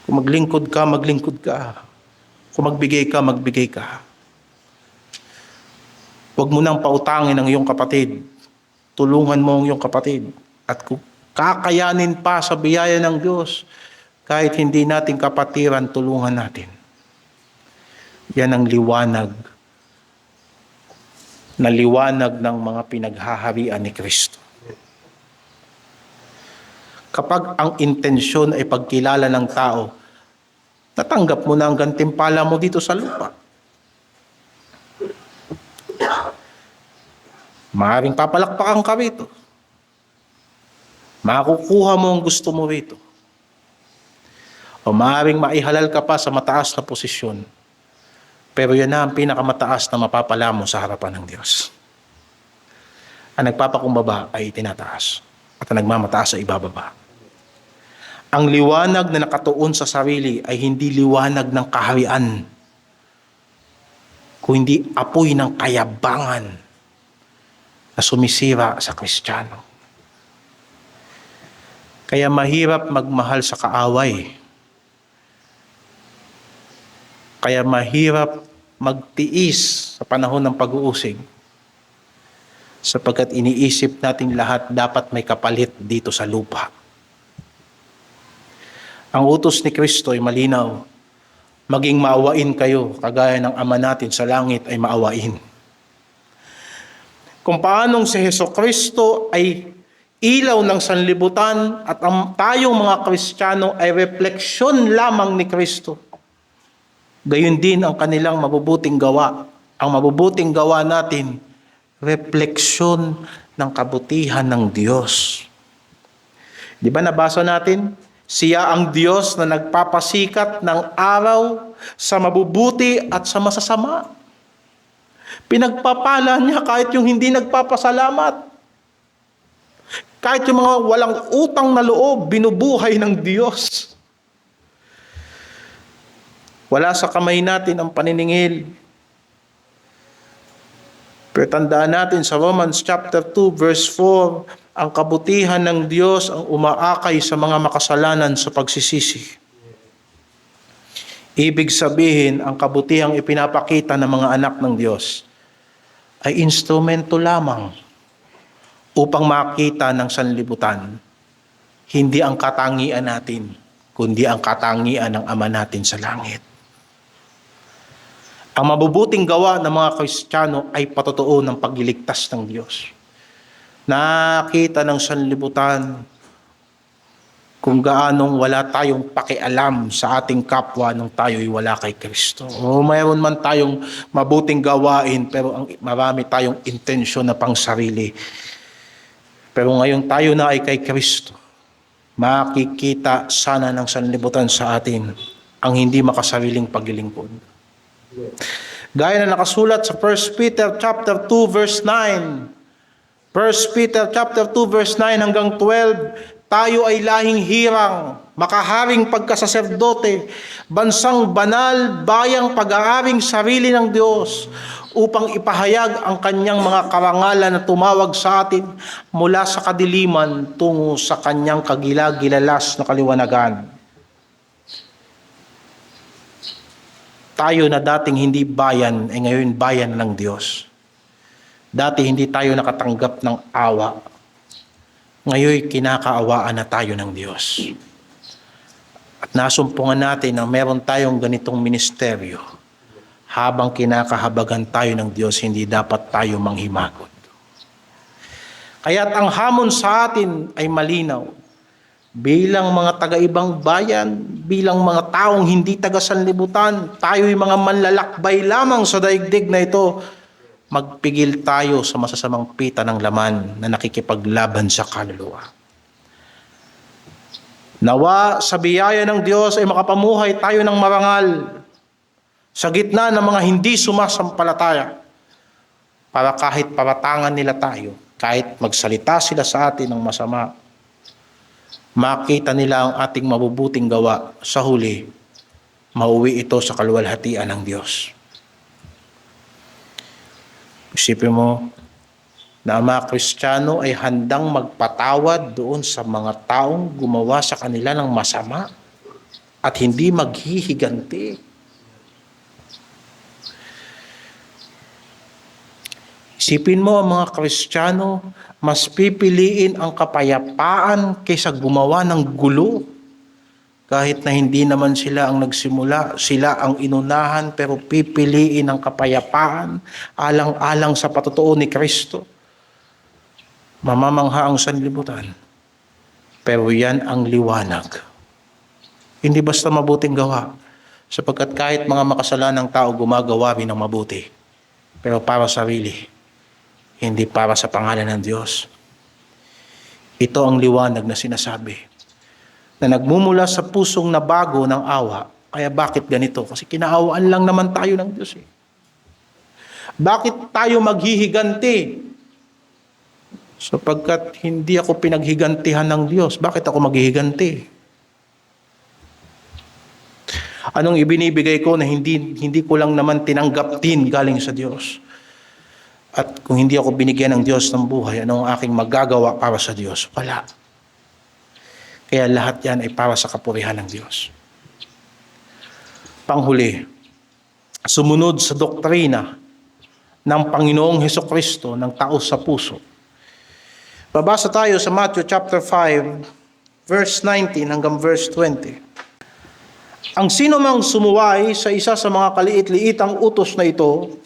Kung maglingkod ka, maglingkod ka. Kung magbigay ka, magbigay ka. Huwag mo nang pautangin ang iyong kapatid. Tulungan mo ang iyong kapatid. At kung kakayanin pa sa biyaya ng Diyos, kahit hindi natin kapatiran, tulungan natin. Yan ang liwanag na liwanag ng mga pinaghaharian ni Kristo. Kapag ang intensyon ay pagkilala ng tao, natanggap mo na ang gantimpala mo dito sa lupa. Maaaring papalakpakan ka rito. Makukuha mo ang gusto mo rito. O maaaring maihalal ka pa sa mataas na posisyon. Pero yan na ang pinakamataas na mapapala mo sa harapan ng Diyos. Ang nagpapakumbaba ay itinataas. At ang nagmamataas ay ibababa. Ang liwanag na nakatuon sa sarili ay hindi liwanag ng kaharian, kundi apoy ng kayabangan na sumisira sa Kristiyano. Kaya mahirap magmahal sa kaaway. Kaya mahirap magtiis sa panahon ng pag-uusig, sapagkat iniisip natin lahat dapat may kapalit dito sa lupa. Ang utos ni Kristo ay malinaw, maging maawain kayo, kagaya ng Ama natin sa langit ay maawain. Kung paanong si Jesucristo ay ilaw ng sanlibutan at ang tayong mga Kristiyano ay refleksyon lamang ni Kristo, gayon din ang kanilang mabubuting gawa. Ang mabubuting gawa natin, refleksyon ng kabutihan ng Diyos. Di ba nabasa natin? Siya ang Diyos na nagpapasikat ng araw sa mabubuti at sa masasama. Pinagpapala niya kahit yung hindi nagpapasalamat. Kahit yung mga walang utang na loob, binubuhay ng Diyos. Wala sa kamay natin ang paniningil. Pero tandaan natin sa Romans chapter 2 verse 4, ang kabutihan ng Diyos ang umaakay sa mga makasalanan sa pagsisisi. Ibig sabihin, ang kabutihang ipinapakita ng mga anak ng Diyos ay instrumento lamang upang makita ng sanlibutan, hindi ang katangian natin, kundi ang katangian ng Ama natin sa langit. Ang mabubuting gawa ng mga Kristiyano ay patotoo ng pagliligtas ng Diyos. Nakita ng sanlibutan kung gaanong wala tayong pakialam sa ating kapwa nung tayo'y wala kay Kristo. O mayroon man tayong mabuting gawain, pero marami tayong intensyon na pang sarili. Pero ngayon tayo na ay kay Kristo, makikita sana ng sanlibutan sa atin ang hindi makasariling paglilingkod. Gaya na nakasulat sa 1 Peter chapter 2 verse 9. 1 Peter chapter 2 verse 9 hanggang 12, tayo ay lahing hirang, makaharing pagkasaserdote, bansang banal, bayang pag-aaring sarili ng Diyos, upang ipahayag ang kanyang mga karangalan na tumawag sa atin mula sa kadiliman tungo sa kanyang kagilagilalas na kaliwanagan. Tayo na dating hindi bayan, ay ngayon bayan ng Diyos. Dati hindi tayo nakatanggap ng awa. Ngayon kinakaawaan na tayo ng Diyos. At nasumpungan natin na meron tayong ganitong ministeryo. Habang kinakahabagan tayo ng Diyos, hindi dapat tayo manghimagot. Kaya't ang hamon sa atin ay malinaw. Bilang mga taga-ibang bayan, bilang mga taong hindi taga-sanlibutan, tayo'y mga manlalakbay lamang sa daigdig na ito, magpigil tayo sa masasamang pita ng laman na nakikipaglaban sa kaluluwa. Nawa sa biyaya ng Diyos ay makapamuhay tayo ng marangal sa gitna ng mga hindi sumasampalataya, para kahit paratangan nila tayo, kahit magsalita sila sa atin ng masama, makita nila ang ating mabubuting gawa, sa huli, mauwi ito sa kaluwalhatian ng Diyos. Isipin mo na ang mga Kristiyano ay handang magpatawad doon sa mga taong gumawa sa kanila ng masama at hindi maghihiganti. Isipin mo, ang mga Kristiyano, mas pipiliin ang kapayapaan kaysa gumawa ng gulo. Kahit na hindi naman sila ang nagsimula, sila ang inunahan, pero pipiliin ang kapayapaan alang-alang sa patotoo ni Kristo. Mamamangha ang sanlibutan. Pero yan ang liwanag. Hindi basta mabuting gawa. Sapagkat kahit mga makasalanang tao gumagawa rin ng mabuti. Pero para sa sarili. Hindi para sa pangalan ng Diyos. Ito ang liwanag na sinasabi. Na nagmumula sa pusong nabago ng awa. Kaya bakit ganito? Kasi kinaawaan lang naman tayo ng Diyos. Bakit tayo maghihiganti? Sapagkat hindi ako pinaghigantihan ng Diyos. Bakit ako maghihiganti? Anong ibinibigay ko na hindi ko lang naman tinanggap din galing sa Diyos? At kung hindi ako binigyan ng Diyos ng buhay, anong aking magagawa para sa Diyos? Wala. Kaya lahat yan ay para sa kapurihan ng Diyos. Panghuli, sumunod sa doktrina ng Panginoong Hesukristo ng taos sa puso. Babasa tayo sa Matthew chapter 5, verse 19 hanggang verse 20. Ang sino mang sumuway sa isa sa mga kaliit-liitang utos na ito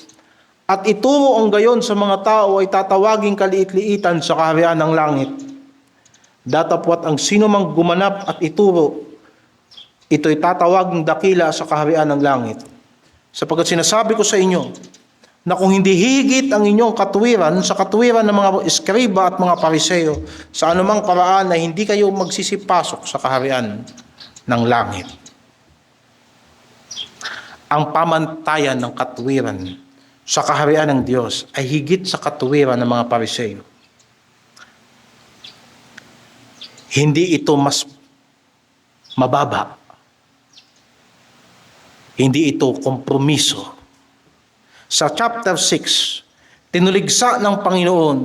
at ituro ang gayon sa mga tao ay tatawaging kaliit-liitan sa kaharian ng langit. Datapwat ang sino mang gumanap at ituro, ito'y tatawaging dakila sa kaharian ng langit. Sapagkat sinasabi ko sa inyo, na kung hindi higit ang inyong katuwiran sa katuwiran ng mga eskriba at mga pariseyo, sa anumang paraan na hindi kayo magsisipasok sa kaharian ng langit. Ang pamantayan ng katuwiran sa kaharian ng Diyos ay higit sa katuwiran ng mga pariseyo. Hindi ito mas mababa. Hindi ito kompromiso. Sa chapter 6, tinuligsa ng Panginoon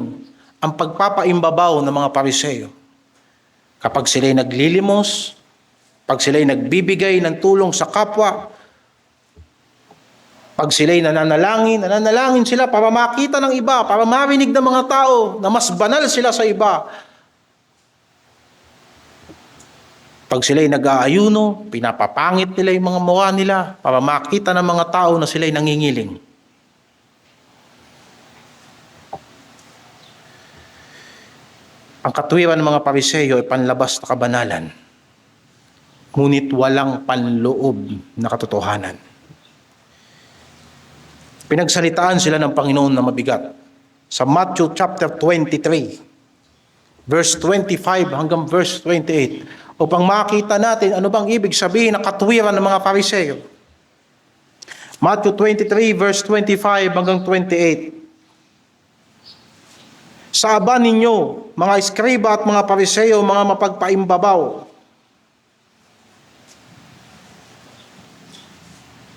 ang pagpapaimbabaw ng mga pariseyo. Kapag sila'y naglilimos, pag sila'y nagbibigay ng tulong sa kapwa, pag sila'y nananalangin sila para makita ng iba, para marinig ng mga tao na mas banal sila sa iba. Pag sila'y nag-aayuno, pinapapangit nila yung mga mukha nila para makita ng mga tao na sila'y nangingiling. Ang katuwiran ng mga pariseyo ay panlabas na kabanalan, ngunit walang panloob na katotohanan. Pinagsalitaan sila ng Panginoon na mabigat. Sa Matthew chapter 23, verse 25 hanggang verse 28, upang makita natin ano bang ibig sabihin ng katuwiran ng mga pariseyo. Matthew 23, verse 25 hanggang 28. Sa aba ninyo, mga eskriba at mga pariseyo, mga mapagpaimbabaw,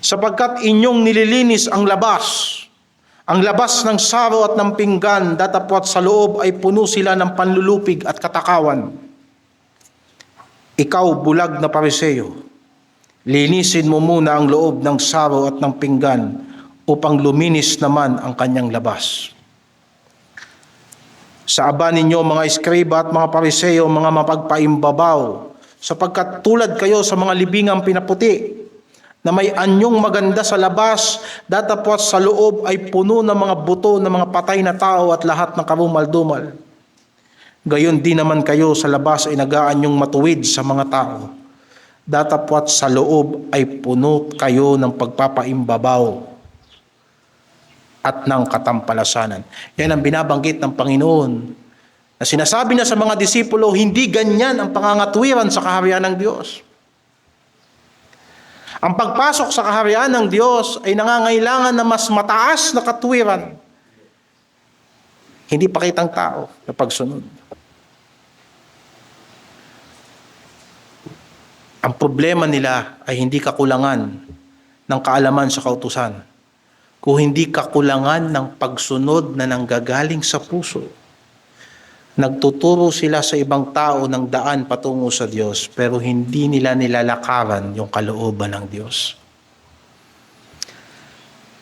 sapagkat inyong nililinis ang labas ng saro at ng pinggan, datapwat sa loob ay puno sila ng panlulupig at katakawan. Ikaw, bulag na pariseyo, linisin mo muna ang loob ng saro at ng pinggan upang luminis naman ang kanyang labas. Sa aba ninyo, mga eskriba at mga pariseyo, mga mapagpaimbabaw, sapagkat tulad kayo sa mga libingang pinaputi, na may anyong maganda sa labas, datapwat sa loob ay puno ng mga buto ng mga patay na tao at lahat ng karumal-dumal. Gayon din naman kayo sa labas ay nag-aanyong matuwid sa mga tao, datapwat sa loob ay puno kayo ng pagpapaimbabaw at ng katampalasanan. Yan ang binabanggit ng Panginoon na sinasabi niya sa mga disipulo, hindi ganyan ang pangangatwiran sa kaharian ng Diyos. Ang pagpasok sa kaharian ng Diyos ay nangangailangan na mas mataas na katwiran. Hindi pakitang tao na pagsunod. Ang problema nila ay hindi kakulangan ng kaalaman sa kautusan, kung hindi kakulangan ng pagsunod na nanggagaling sa puso. Nagtuturo sila sa ibang tao ng daan patungo sa Diyos, pero hindi nila nilalakaran yung kalooban ng Diyos.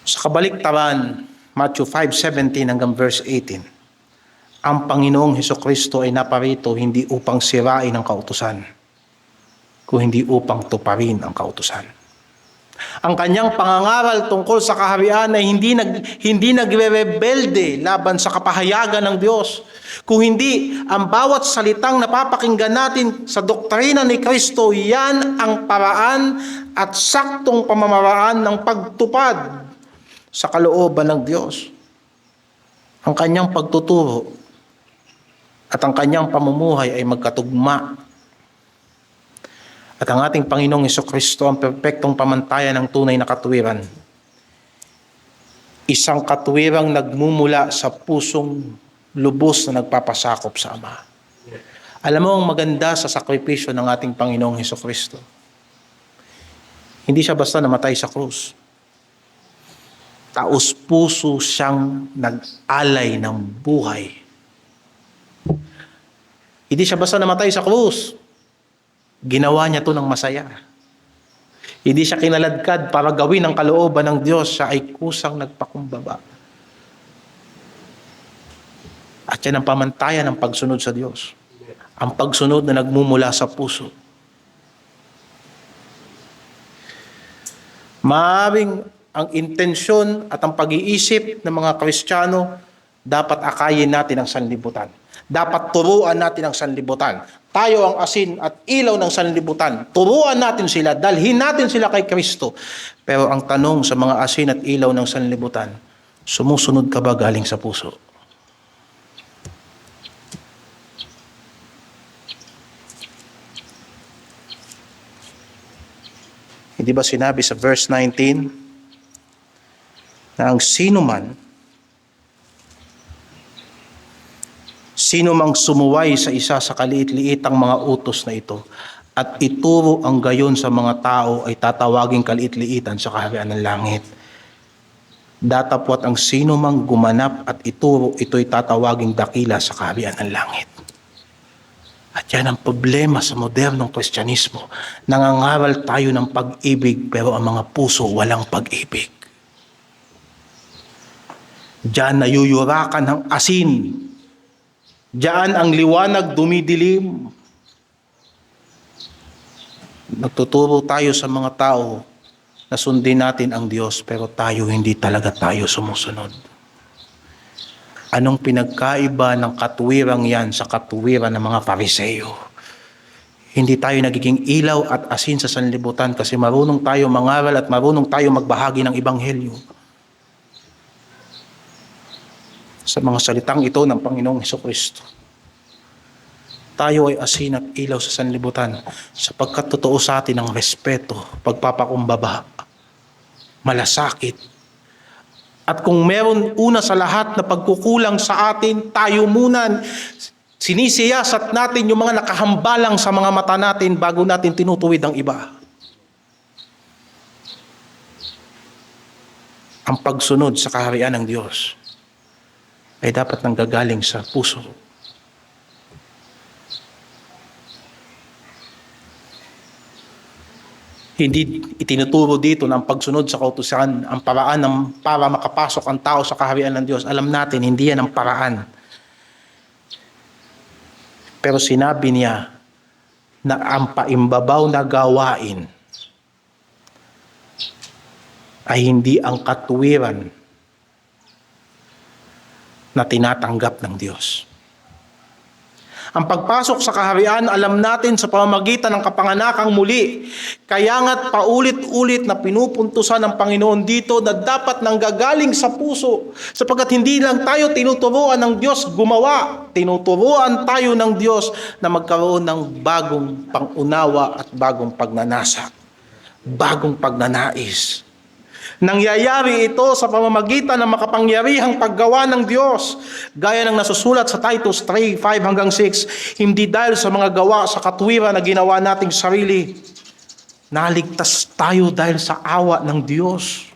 Sa kabaliktaran, Matthew 5:17 hanggang verse 18, ang Panginoong Hesukristo ay naparito hindi upang sirain ang kautusan, kung hindi upang tuparin ang kautusan. Ang kanyang pangangaral tungkol sa kaharian ay hindi nagre-rebelde laban sa kapahayagan ng Diyos. Kung hindi, ang bawat salitang napapakinggan natin sa doktrina ni Kristo, yan ang paraan at saktong pamamaraan ng pagtupad sa kalooban ng Diyos. Ang kanyang pagtuturo at ang kanyang pamumuhay ay magkatugma. At ang ating Panginoong Hesukristo ang perpektong pamantayan ng tunay na katuwiran. Isang katuwirang nagmumula sa pusong lubos na nagpapasakop sa Ama. Alam mo ang maganda sa sakripisyo ng ating Panginoong Hesukristo. Hindi siya basta namatay sa krus. Taos puso siyang nag-alay ng buhay. Hindi siya basta namatay sa krus. Ginawa niya to ng masaya. Hindi siya kinaladkad para gawin ang kalooban ng Diyos. Siya ay kusang nagpakumbaba. At yan ang pamantayan ng pagsunod sa Diyos. Ang pagsunod na nagmumula sa puso. Maaaring ang intensyon at ang pag-iisip ng mga Kristiyano, dapat akayin natin ang sanlibutan. Dapat turuan natin ang sanlibutan. Tayo ang asin at ilaw ng sanlibutan. Turuan natin sila, dalhin natin sila kay Kristo. Pero ang tanong sa mga asin at ilaw ng sanlibutan, sumusunod ka ba galing sa puso? Hindi ba sinabi sa verse 19 na ang sino mang sumuway sa isa sa kaliit-liitang mga utos na ito at ituro ang gayon sa mga tao ay tatawaging kaliit-liitan sa kaharian ng langit. Datapwat ang sino mang gumanap at ituro, ito'y tatawaging dakila sa kaharian ng langit. At yan ang problema sa modernong Kristyanismo. Nangangaral tayo ng pag-ibig pero ang mga puso walang pag-ibig. Diyan nayuyurakan ng asin. Diyan ang liwanag dumidilim. Nagtuturo tayo sa mga tao na sundin natin ang Diyos pero hindi talaga tayo sumusunod. Anong pinagkaiba ng katuwirang yan sa katuwiran ng mga Pariseo? Hindi tayo nagiging ilaw at asin sa sanlibutan kasi marunong tayo mangaral at marunong tayo magbahagi ng Ebanghelyo. Sa mga salitang ito ng Panginoong Hesukristo, tayo ay asin at ilaw sa sanlibutan sapagkat totoo sa atin ang respeto, pagpapakumbaba, malasakit. At kung meron una sa lahat na pagkukulang sa atin, tayo muna sinisiyasat natin yung mga nakahambalang sa mga mata natin bago natin tinutuwid ang iba. Ang pagsunod sa kaharian ng Diyos ay dapat nanggagaling sa puso. Hindi itinuturo dito ng pagsunod sa kautusan ang paraan para makapasok ang tao sa kaharian ng Diyos. Alam natin, hindi yan ang paraan. Pero sinabi niya na ang paimbabaw na gawain ay hindi ang katuwiran na tinatanggap ng Diyos. Ang pagpasok sa kaharian, alam natin sa pamamagitan ng kapanganakang muli. Kaya nga't paulit-ulit na pinupuntusan ng Panginoon dito na dapat nanggagaling sa puso. Sapagkat hindi lang tayo tinuturuan ng Diyos gumawa. Tinuturuan tayo ng Diyos na magkaroon ng bagong pangunawa at bagong pagnanasa. Bagong pagnanais. Nangyayari ito sa pamamagitan ng makapangyarihang paggawa ng Diyos. Gaya ng nasusulat sa Titus 3:5-6, hindi dahil sa mga gawa sa katuwiran na ginawa nating sarili. Naligtas tayo dahil sa awa ng Diyos.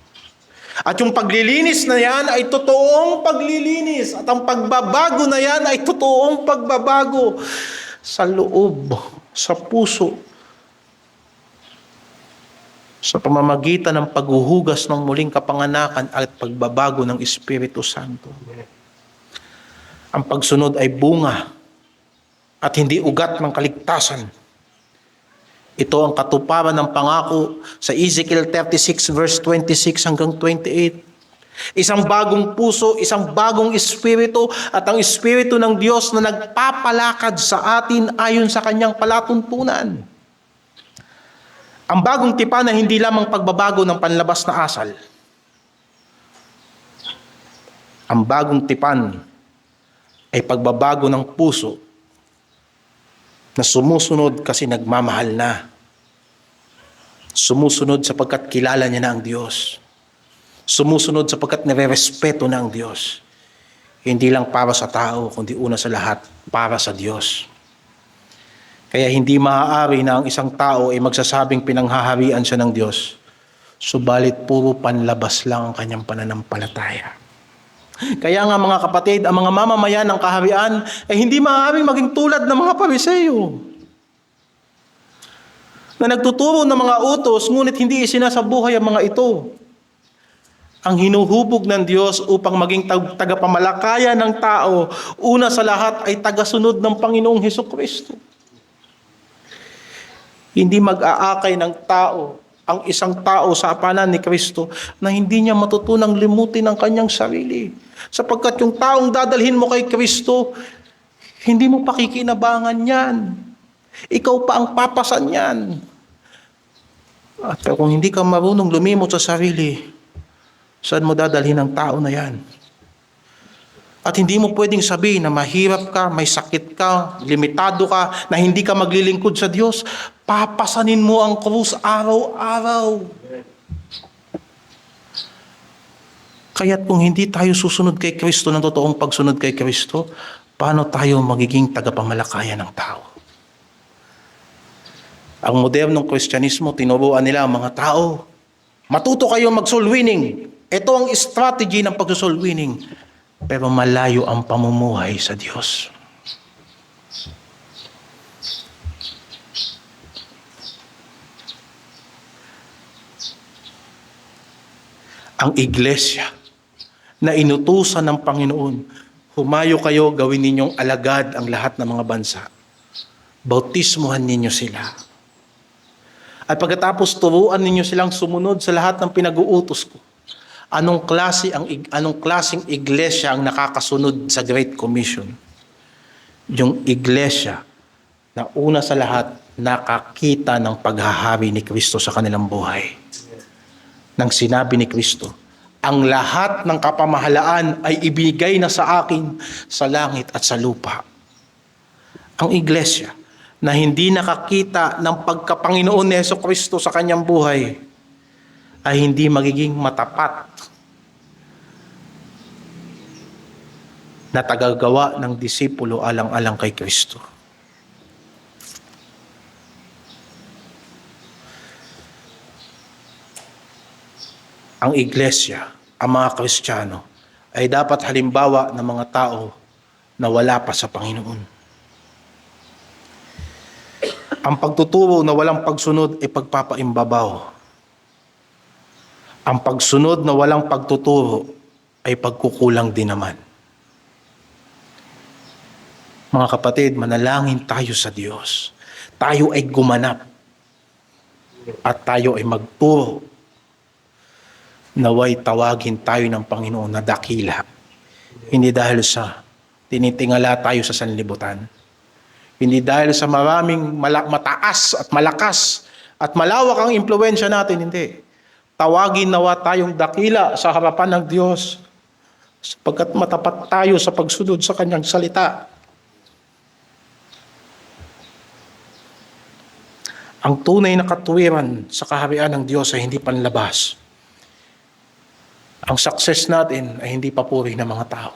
At yung paglilinis na yan ay totoong paglilinis. At ang pagbabago na yan ay totoong pagbabago sa loob, sa puso. Sa pamamagitan ng paghuhugas ng muling kapanganakan at pagbabago ng Espiritu Santo. Ang pagsunod ay bunga at hindi ugat ng kaligtasan. Ito ang katuparan ng pangako sa Ezekiel 36 verse 26 hanggang 28. Isang bagong puso, isang bagong espiritu at ang espiritu ng Diyos na nagpapalakad sa atin ayon sa kanyang palatuntunan. Ang bagong tipan na hindi lamang pagbabago ng panlabas na asal. Ang bagong tipan ay pagbabago ng puso na sumusunod kasi nagmamahal na. Sumusunod sapagkat kilala niya na ang Diyos. Sumusunod sapagkat nire-respeto na ang Diyos. Hindi lang para sa tao, kundi una sa lahat, para sa Diyos. Kaya hindi maaari na ang isang tao ay magsasabing pinanghaharian siya ng Diyos, subalit puro panlabas lang ang kanyang pananampalataya. Kaya nga mga kapatid, ang mga mamamayan ng kaharian ay hindi maaaring maging tulad ng mga Pariseyo na nagtuturo ng mga utos ngunit hindi isinasabuhay ang mga ito. Ang hinuhubog ng Diyos upang maging tagapamalakaya ng tao, una sa lahat ay tagasunod ng Panginoong Hesukristo. Hindi mag-aakay ng tao ang isang tao sa apanan ni Kristo na hindi niya matutunang limutin ang kanyang sarili. Sapagkat yung taong dadalhin mo kay Kristo, hindi mo pakikinabangan yan. Ikaw pa ang papasan yan. At kung hindi ka marunong lumimot sa sarili, saan mo dadalhin ang tao na yan? At hindi mo pwedeng sabihin na mahirap ka, may sakit ka, limitado ka, na hindi ka maglilingkod sa Diyos. Papasanin mo ang krus araw-araw. Kaya't kung hindi tayo susunod kay Kristo ng totoong pagsunod kay Kristo, paano tayo magiging tagapamalakaya ng tao? Ang modernong Kristyanismo, tinuruan nila ang mga tao, matuto kayo mag-soul winning. Ito ang strategy ng pag-soul winning. Pero malayo ang pamumuhay sa Diyos. Ang iglesia na inutusan ng Panginoon, humayo kayo, gawin ninyong alagad ang lahat ng mga bansa. Bautismuhan ninyo sila. At pagkatapos turuan ninyo silang sumunod sa lahat ng pinag-uutos ko. Anong klaseng iglesia ang nakakasunod sa Great Commission? Yung iglesia na una sa lahat nakakita ng paghahari ni Kristo sa kanilang buhay. Nang sinabi ni Kristo, ang lahat ng kapamahalaan ay ibigay na sa akin sa langit at sa lupa. Ang iglesia na hindi nakakita ng pagkapanginoon ni Jesucristo sa kanyang buhay ay hindi magiging matapat na tagagawa ng disipulo alang-alang kay Kristo. Ang iglesia, ang mga Kristiyano, ay dapat halimbawa ng mga tao na wala pa sa Panginoon. Ang pagtuturo na walang pagsunod ay pagpapaimbabaw. Ang pagsunod na walang pagtuturo ay pagkukulang din naman. Mga kapatid, manalangin tayo sa Diyos. Tayo ay gumanap at tayo ay magturo. Naway tawagin tayo ng Panginoon na dakila. Hindi dahil sa tinitingala tayo sa sanlibutan. Hindi dahil sa maraming mataas at malakas at malawak ang impluwensya natin, hindi. Tawagin nawa tayong dakila sa harapan ng Diyos sapagkat matapat tayo sa pagsunod sa kanyang salita. Ang tunay na katuwiran sa kaharian ng Diyos ay hindi panlabas. Ang success natin ay hindi papuri ng mga tao.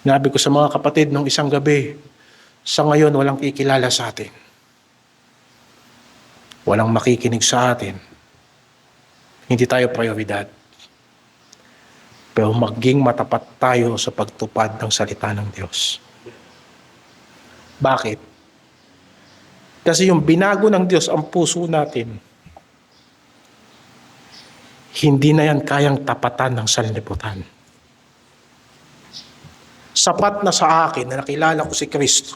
Nabi ko sa mga kapatid nung isang gabi, sa ngayon walang kikilala sa atin. Walang makikinig sa atin. Hindi tayo prioridad. Pero maging matapat tayo sa pagtupad ng salita ng Diyos. Bakit? Kasi yung binago ng Diyos ang puso natin, hindi na yan kayang tapatan ng sanlibutan. Sapat na sa akin na nakilala ko si Kristo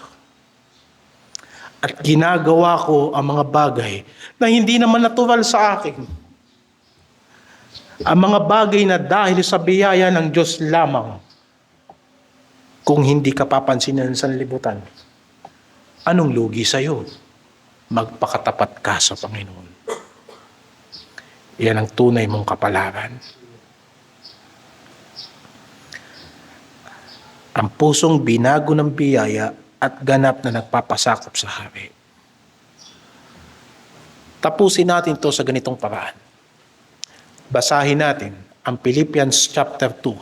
At ginagawa ko ang mga bagay na hindi naman natural sa akin. Ang mga bagay na dahil sa biyaya ng Diyos lamang. Kung hindi ka papansinin sa sanlibutan, anong lugi sa iyo? Magpakatapat ka sa Panginoon. Yan ang tunay mong kapalaran. Ang pusong binago ng biyaya at ganap na nagpapasakop sa hari. Tapusin natin to sa ganitong paraan. Basahin natin ang Philippians chapter 2,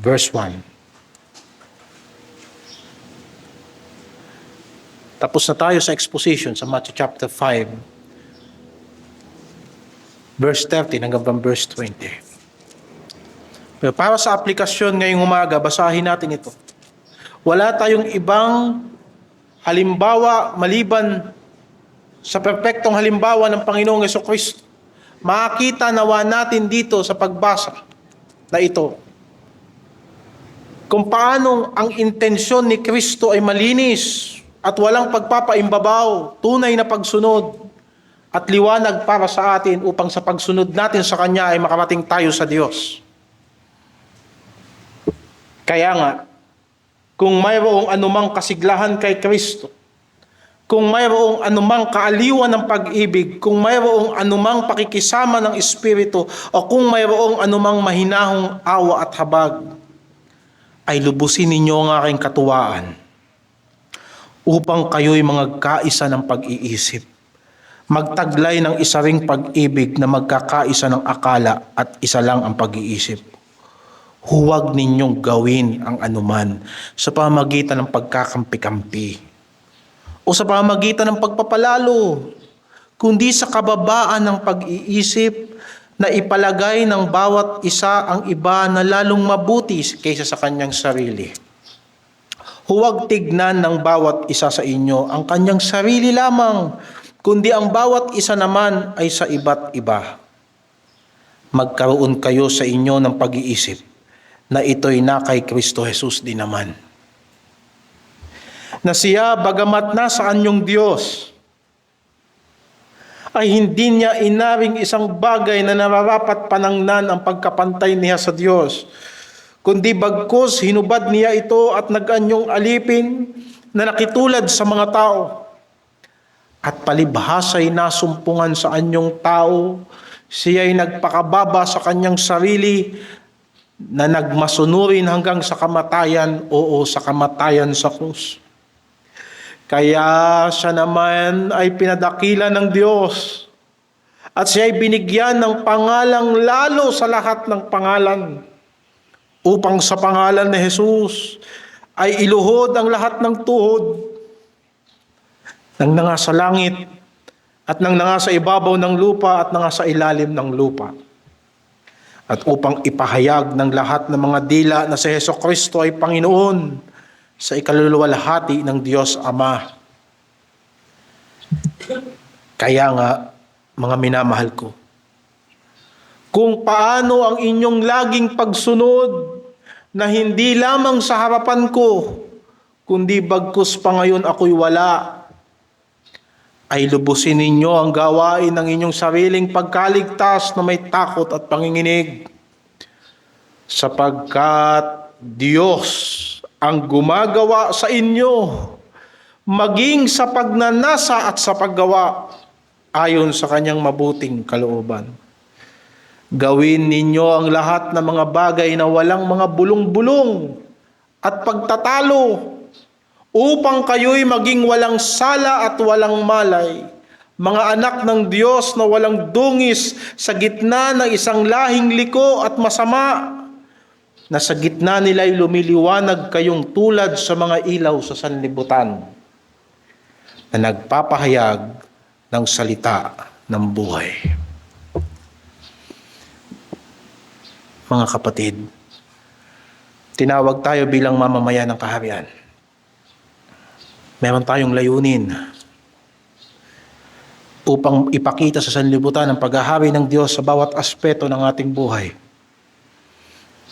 verse 1. Tapos na tayo sa exposition sa Matthew chapter 5, verse 13 hanggang verse 20. Pero para sa aplikasyon ngayong umaga, basahin natin ito. Wala tayong ibang halimbawa maliban sa perpektong halimbawa ng Panginoong Jesucristo. Makita nawa natin dito sa pagbasa na ito kung paanong ang intensyon ni Kristo ay malinis at walang pagpapaimbabaw, tunay na pagsunod at liwanag para sa atin upang sa pagsunod natin sa Kanya ay makarating tayo sa Diyos. Kaya nga, kung mayroong anumang kasiglahan kay Kristo, kung mayroong anumang kaaliwan ng pag-ibig, kung mayroong anumang pakikisama ng Espiritu, o kung mayroong anumang mahinahong awa at habag, ay lubusin ninyo ang aking katuwaan upang kayo'y magkaisa ng pag-iisip, magtaglay ng isa ring pag-ibig na magkakaisa ng akala at isa lang ang pag-iisip. Huwag ninyong gawin ang anuman sa pamamagitan ng pagkakampi-kampi o sa pamamagitan ng pagpapalalo, kundi sa kababaan ng pag-iisip na ipalagay ng bawat isa ang iba na lalong mabuti kaysa sa kanyang sarili. Huwag tignan ng bawat isa sa inyo ang kanyang sarili lamang, kundi ang bawat isa naman ay sa iba't iba. Magkaroon kayo sa inyo ng pag-iisip na ito'y na kay Kristo Jesus din naman. Na siya, bagamat nasa anyong Diyos, ay hindi niya inaring isang bagay na nararapat panangnan ang pagkapantay niya sa Diyos, kundi bagkus hinubad niya ito at nag-anyong alipin na nakitulad sa mga tao. At palibhasa'y nasumpungan sa anyong tao, siya'y nagpakababa sa kanyang sarili na nagmasunurin hanggang sa kamatayan, sa kamatayan sa krus. Kaya siya naman ay pinadakila ng Diyos at siya ay binigyan ng pangalang lalo sa lahat ng pangalan upang sa pangalan ni Jesus ay iluhod ang lahat ng tuhod ng nangasa langit at ng nangasa ibabaw ng lupa at nangasa ilalim ng lupa. At upang ipahayag ng lahat ng mga dila na si Jesucristo ay Panginoon sa ikaluluwalhati ng Diyos Ama. Kaya nga, mga minamahal ko, kung paano ang inyong laging pagsunod na hindi lamang sa harapan ko, kundi bagkus pa ngayon ako'y wala, ay lubusin ninyo ang gawain ng inyong sariling pagkaligtas na may takot at panginginig, sapagkat Diyos ang gumagawa sa inyo, maging sa pagnanasa at sa paggawa, ayon sa kanyang mabuting kalooban. Gawin ninyo ang lahat ng mga bagay na walang mga bulong-bulong at pagtatalo, upang kayo'y maging walang sala at walang malay, mga anak ng Diyos na walang dungis sa gitna ng isang lahing liko at masama, na sa gitna nila'y lumiliwanag kayong tulad sa mga ilaw sa sanlibutan, na nagpapahayag ng salita ng buhay. Mga kapatid, tinawag tayo bilang mamamayan ng kaharian. Meron tayong layunin upang ipakita sa sanlibutan ang paghahari ng Diyos sa bawat aspeto ng ating buhay.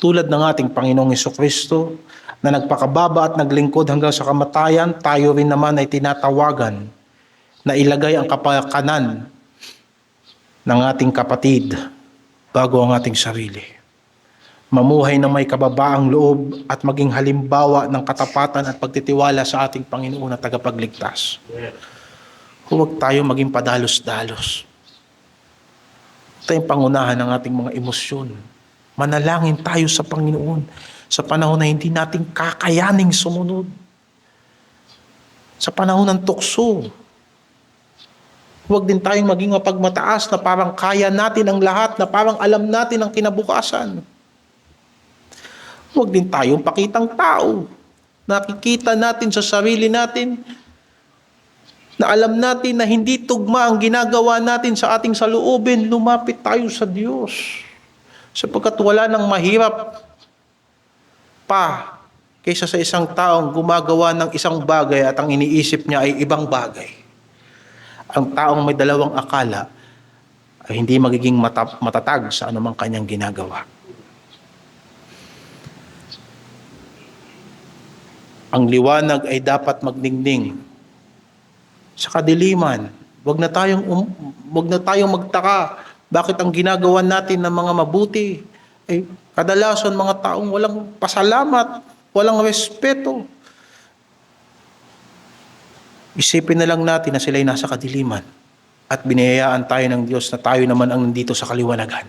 Tulad ng ating Panginoong Jesucristo na nagpakababa at naglingkod hanggang sa kamatayan, tayo rin naman ay tinatawagan na ilagay ang kapakanan ng ating kapatid bago ang ating sarili. Mamuhay na may kababaang loob at maging halimbawa ng katapatan at pagtitiwala sa ating Panginoon at tagapagligtas. Huwag tayo maging padalos-dalos. Tayong pangunahan ng ating mga emosyon. Manalangin tayo sa Panginoon sa panahon na hindi natin kakayaning sumunod. Sa panahon ng tukso. Huwag din tayong maging mapagmataas na parang kaya natin ang lahat, na parang alam natin ang kinabukasan. Huwag din tayong pakitang tao. Nakikita natin sa sarili natin na alam natin na hindi tugma ang ginagawa natin sa ating saloobin, lumapit tayo sa Diyos. Sapagkat wala nang mahirap pa kaysa sa isang taong gumagawa ng isang bagay at ang iniisip niya ay ibang bagay. Ang taong may dalawang akala ay hindi magiging matatag sa anumang kanyang ginagawa. Ang liwanag ay dapat magningning sa kadiliman. Huwag na tayong magtaka bakit ang ginagawa natin ng mga mabuti ay kadalasan mga taong walang pasalamat, walang respeto. Isipin na lang natin na sila'y nasa kadiliman at biniyayaan tayo ng Diyos na tayo naman ang nandito sa kaliwanagan.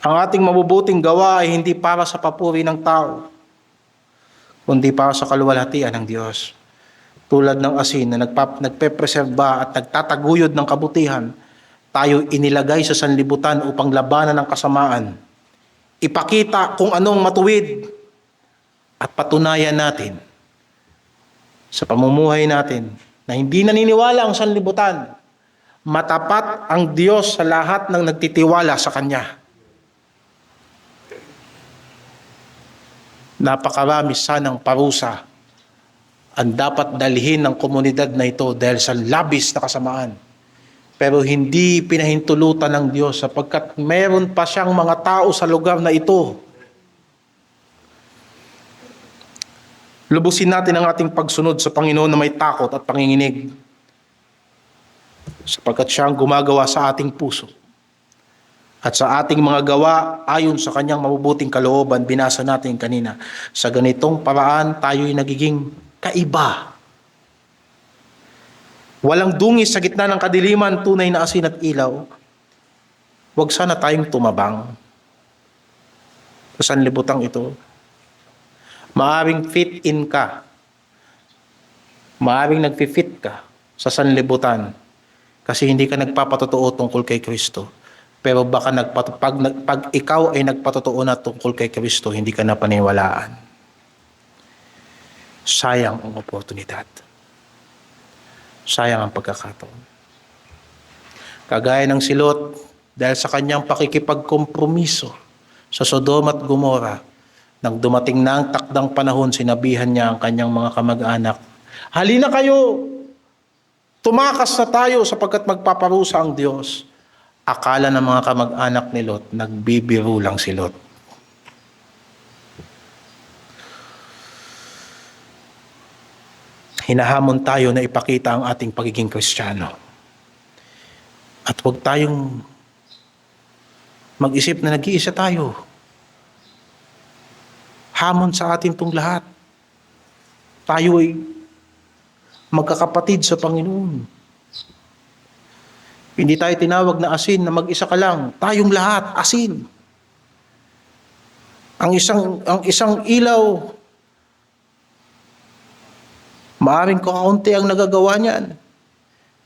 Ang ating mabubuting gawa ay hindi para sa papuri ng tao, kundi para sa kaluwalhatian ng Diyos. Tulad ng asin na nagpepreserba at nagtataguyod ng kabutihan, tayo inilagay sa sanlibutan upang labanan ng kasamaan. Ipakita kung anong matuwid at patunayan natin sa pamumuhay natin na hindi naniniwala ang sanlibutan. Matapat ang Diyos sa lahat ng nagtitiwala sa Kanya. Napakarami sanang parusa ang dapat dalhin ng komunidad na ito dahil sa labis na kasamaan. Pero hindi pinahintulutan ng Diyos sapagkat meron pa siyang mga tao sa lugar na ito. Lubusin natin ang ating pagsunod sa Panginoon na may takot at panginginig, sapagkat siya ang gumagawa sa ating puso. At sa ating mga gawa, ayon sa kanyang mabubuting kalooban, binasa natin kanina, sa ganitong paraan tayo'y nagiging kaiba. Walang dungis sa gitna ng kadiliman, tunay na asin at ilaw. Huwag sana tayong tumabang sa sanlibutang ito. Maaring fit in ka. Maaring nagfi-fit ka sa sanlibutan kasi hindi ka nagpapatotoo tungkol kay Kristo. Pero baka pag ikaw ay nagpatotoo na tungkol kay Kristo, hindi ka na paniwalaan. Sayang ang oportunidad. Sayang ang pagkakataon. Kagaya ng si Lot, dahil sa kanyang pakikipagkompromiso sa Sodoma at Gomora, nang dumating na ang takdang panahon, sinabihan niya ang kanyang mga kamag-anak, halina kayo, tumakas na tayo sapagkat magpaparusa ang Diyos. Akala ng mga kamag-anak ni Lot, nagbibiro lang si Lot. Hinahamon tayo na ipakita ang ating pagiging Kristiyano. At huwag tayong mag-isip na nag-iisa tayo. Hamon sa atin pong lahat. Tayo ay magkakapatid sa Panginoon. Hindi tayo tinawag na asin na mag-isa ka lang. Tayong lahat, asin. Ang isang ilaw, maaaring kakaunti ang nagagawa niyan.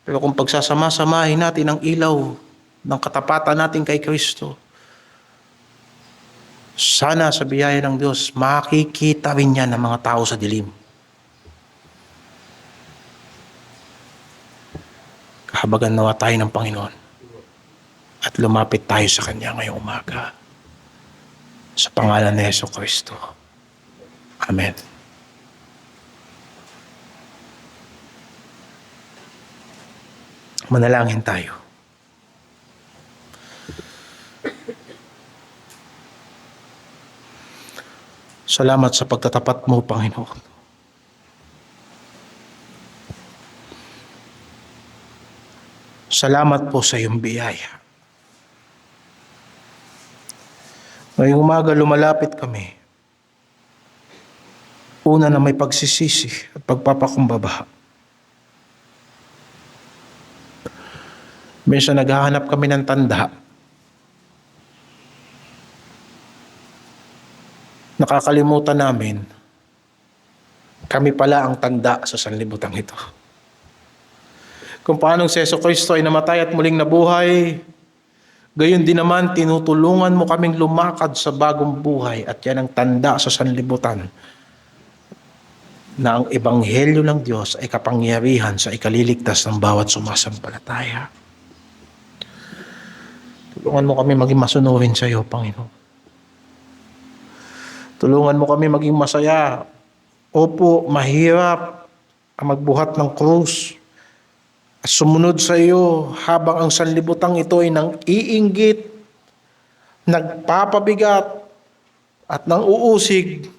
Pero kung pagsasama-samahin natin ang ilaw ng katapatan natin kay Kristo, sana sa biyaya ng Diyos, makikita rin yan ng mga tao sa dilim. Kahabagan nawa tayo ng Panginoon at lumapit tayo sa Kanya ngayong umaga. Sa pangalan ni Yesu Kristo. Amen. Manalangin tayo. Salamat sa pagtatapat mo, Panginoon. Salamat po sa iyong biyaya. Ngayong umaga lumalapit kami. Una na may pagsisisi at pagpapakumbaba. Minsan naghahanap kami ng tanda. Nakakalimutan namin, kami pala ang tanda sa sanlibutan ito. Kung paanong si Jesucristo ay namatay at muling nabuhay, gayon din naman tinutulungan mo kaming lumakad sa bagong buhay at yan ang tanda sa sanlibutan na ang ebanghelyo ng Diyos ay kapangyarihan sa ikaliligtas ng bawat sumasampalataya. Tulungan mo kami maging masunurin sa iyo, Panginoon. Tulungan mo kami maging masaya. Opo, mahirap ang magbuhat ng krus at sumunod sa iyo habang ang sanlibutan ito ay nang iinggit, nagpapabigat at nang uusig.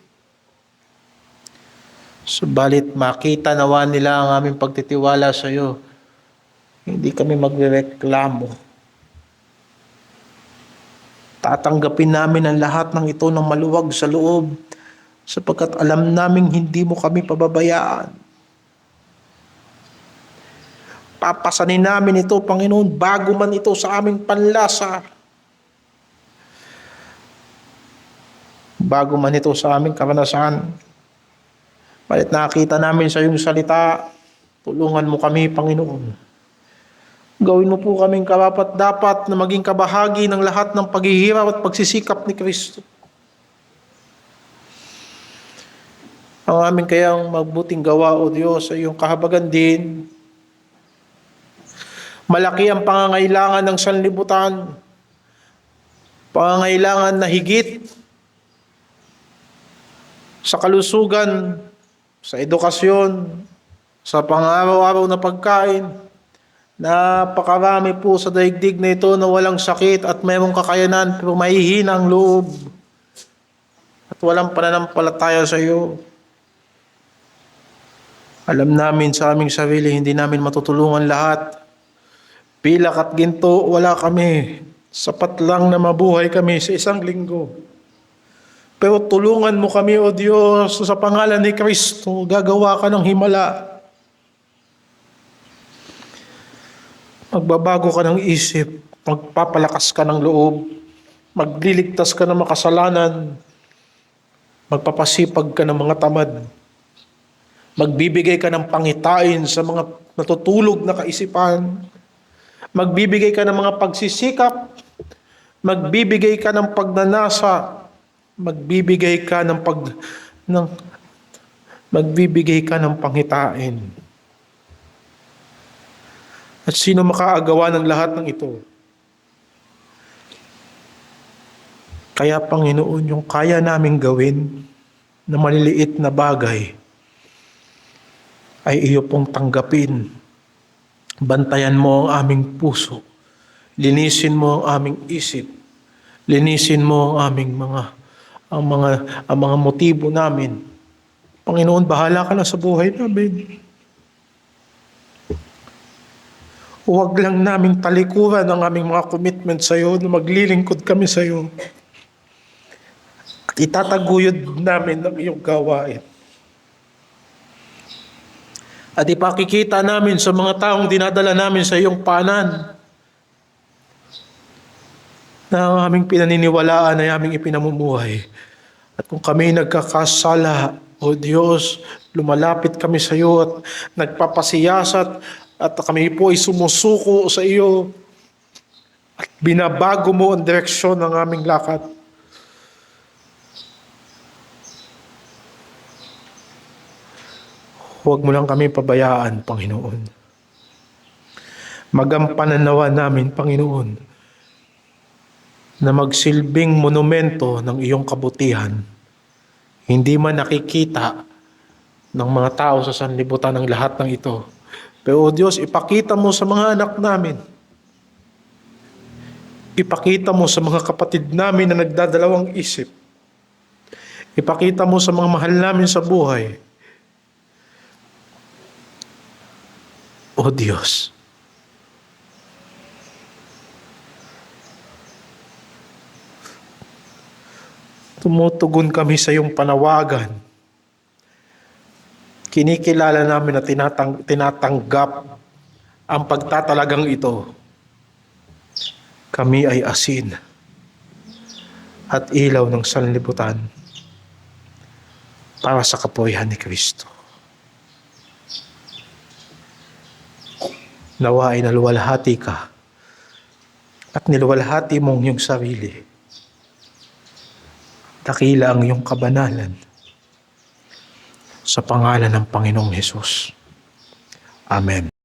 Subalit makita nawa nila ang aming pagtitiwala sa iyo. Hindi kami magrereklamo. Tatanggapin namin ang lahat ng ito ng maluwag sa loob sapagkat alam naming hindi mo kami pababayaan. Papasanin namin ito, Panginoon, bago man ito sa aming panlasa. Bago man ito sa aming karanasan. Balit nakita namin sa iyong salita, tulungan mo kami, Panginoon. Gawin mo po kaming karapat-dapat na maging kabahagi ng lahat ng paghihirap at pagsisikap ni Kristo. Ang aming kayang magbuting gawa, O Diyos, sa iyong kahabagan din. Malaki ang pangangailangan ng sanlibutan. Pangangailangan na higit sa kalusugan, sa edukasyon, sa pang-araw-araw na pagkain. Napakarami po sa daigdig na ito na walang sakit at mayroong kakayanan pero mahihina ang loob at walang pananampalataya sa iyo. Alam namin sa aming sarili, hindi namin matutulungan lahat. Pilak at ginto, wala kami. Sapat lang na mabuhay kami sa isang linggo. Pero tulungan mo kami, O Diyos, sa pangalan ni Kristo, gagawa ka ng himala. Magbabago ka ng isip, magpapalakas ka ng loob, magliligtas ka ng makasalanan, magpapasipag ka ng mga tamad, magbibigay ka ng pangitain sa mga natutulog na kaisipan, magbibigay ka ng mga pagsisikap, magbibigay ka ng pagnanasa, magbibigay ka ng pangitain. At sino makaagawa ng lahat ng ito? Kaya Panginoon, yung kaya naming gawin na maliliit na bagay ay iyo pong tanggapin. Bantayan mo ang aming puso. Linisin mo ang aming isip. Linisin mo ang aming mga motibo namin. Panginoon, bahala ka na sa buhay namin. Huwag lang namin talikuran ang aming mga commitment sa iyo na maglilingkod kami sa iyo. At itataguyod namin ang iyong gawain. At ipakikita namin sa mga taong dinadala namin sa iyong paanan na ang aming pinaniniwalaan ay aming ipinamumuhay. At kung kami nagkakasala, O Diyos, lumalapit kami sa iyo at nagpapasiyasat at kami po ay sumusuko sa iyo at binabago mo ang direksyon ng aming lakad. Huwag mo lang kami pabayaan, Panginoon. Magampanan nawa namin, Panginoon, na magsilbing monumento ng iyong kabutihan. Hindi man nakikita ng mga tao sa sanlibutan ng lahat ng ito. Pero O Diyos, ipakita mo sa mga anak namin. Ipakita mo sa mga kapatid namin na nagdadalawang isip. Ipakita mo sa mga mahal namin sa buhay. O Diyos, tumutugon kami sa iyong panawagan. Kinikilala namin na tinatanggap ang pagtatalagang ito. Kami ay asin at ilaw ng sanlibutan para sa kapuyahan ni Kristo. Nawa ay naluwalhati ka at niluwalhati mong iyong sarili. Dakila ang iyong kabanalan sa pangalan ng Panginoong Hesus. Amen.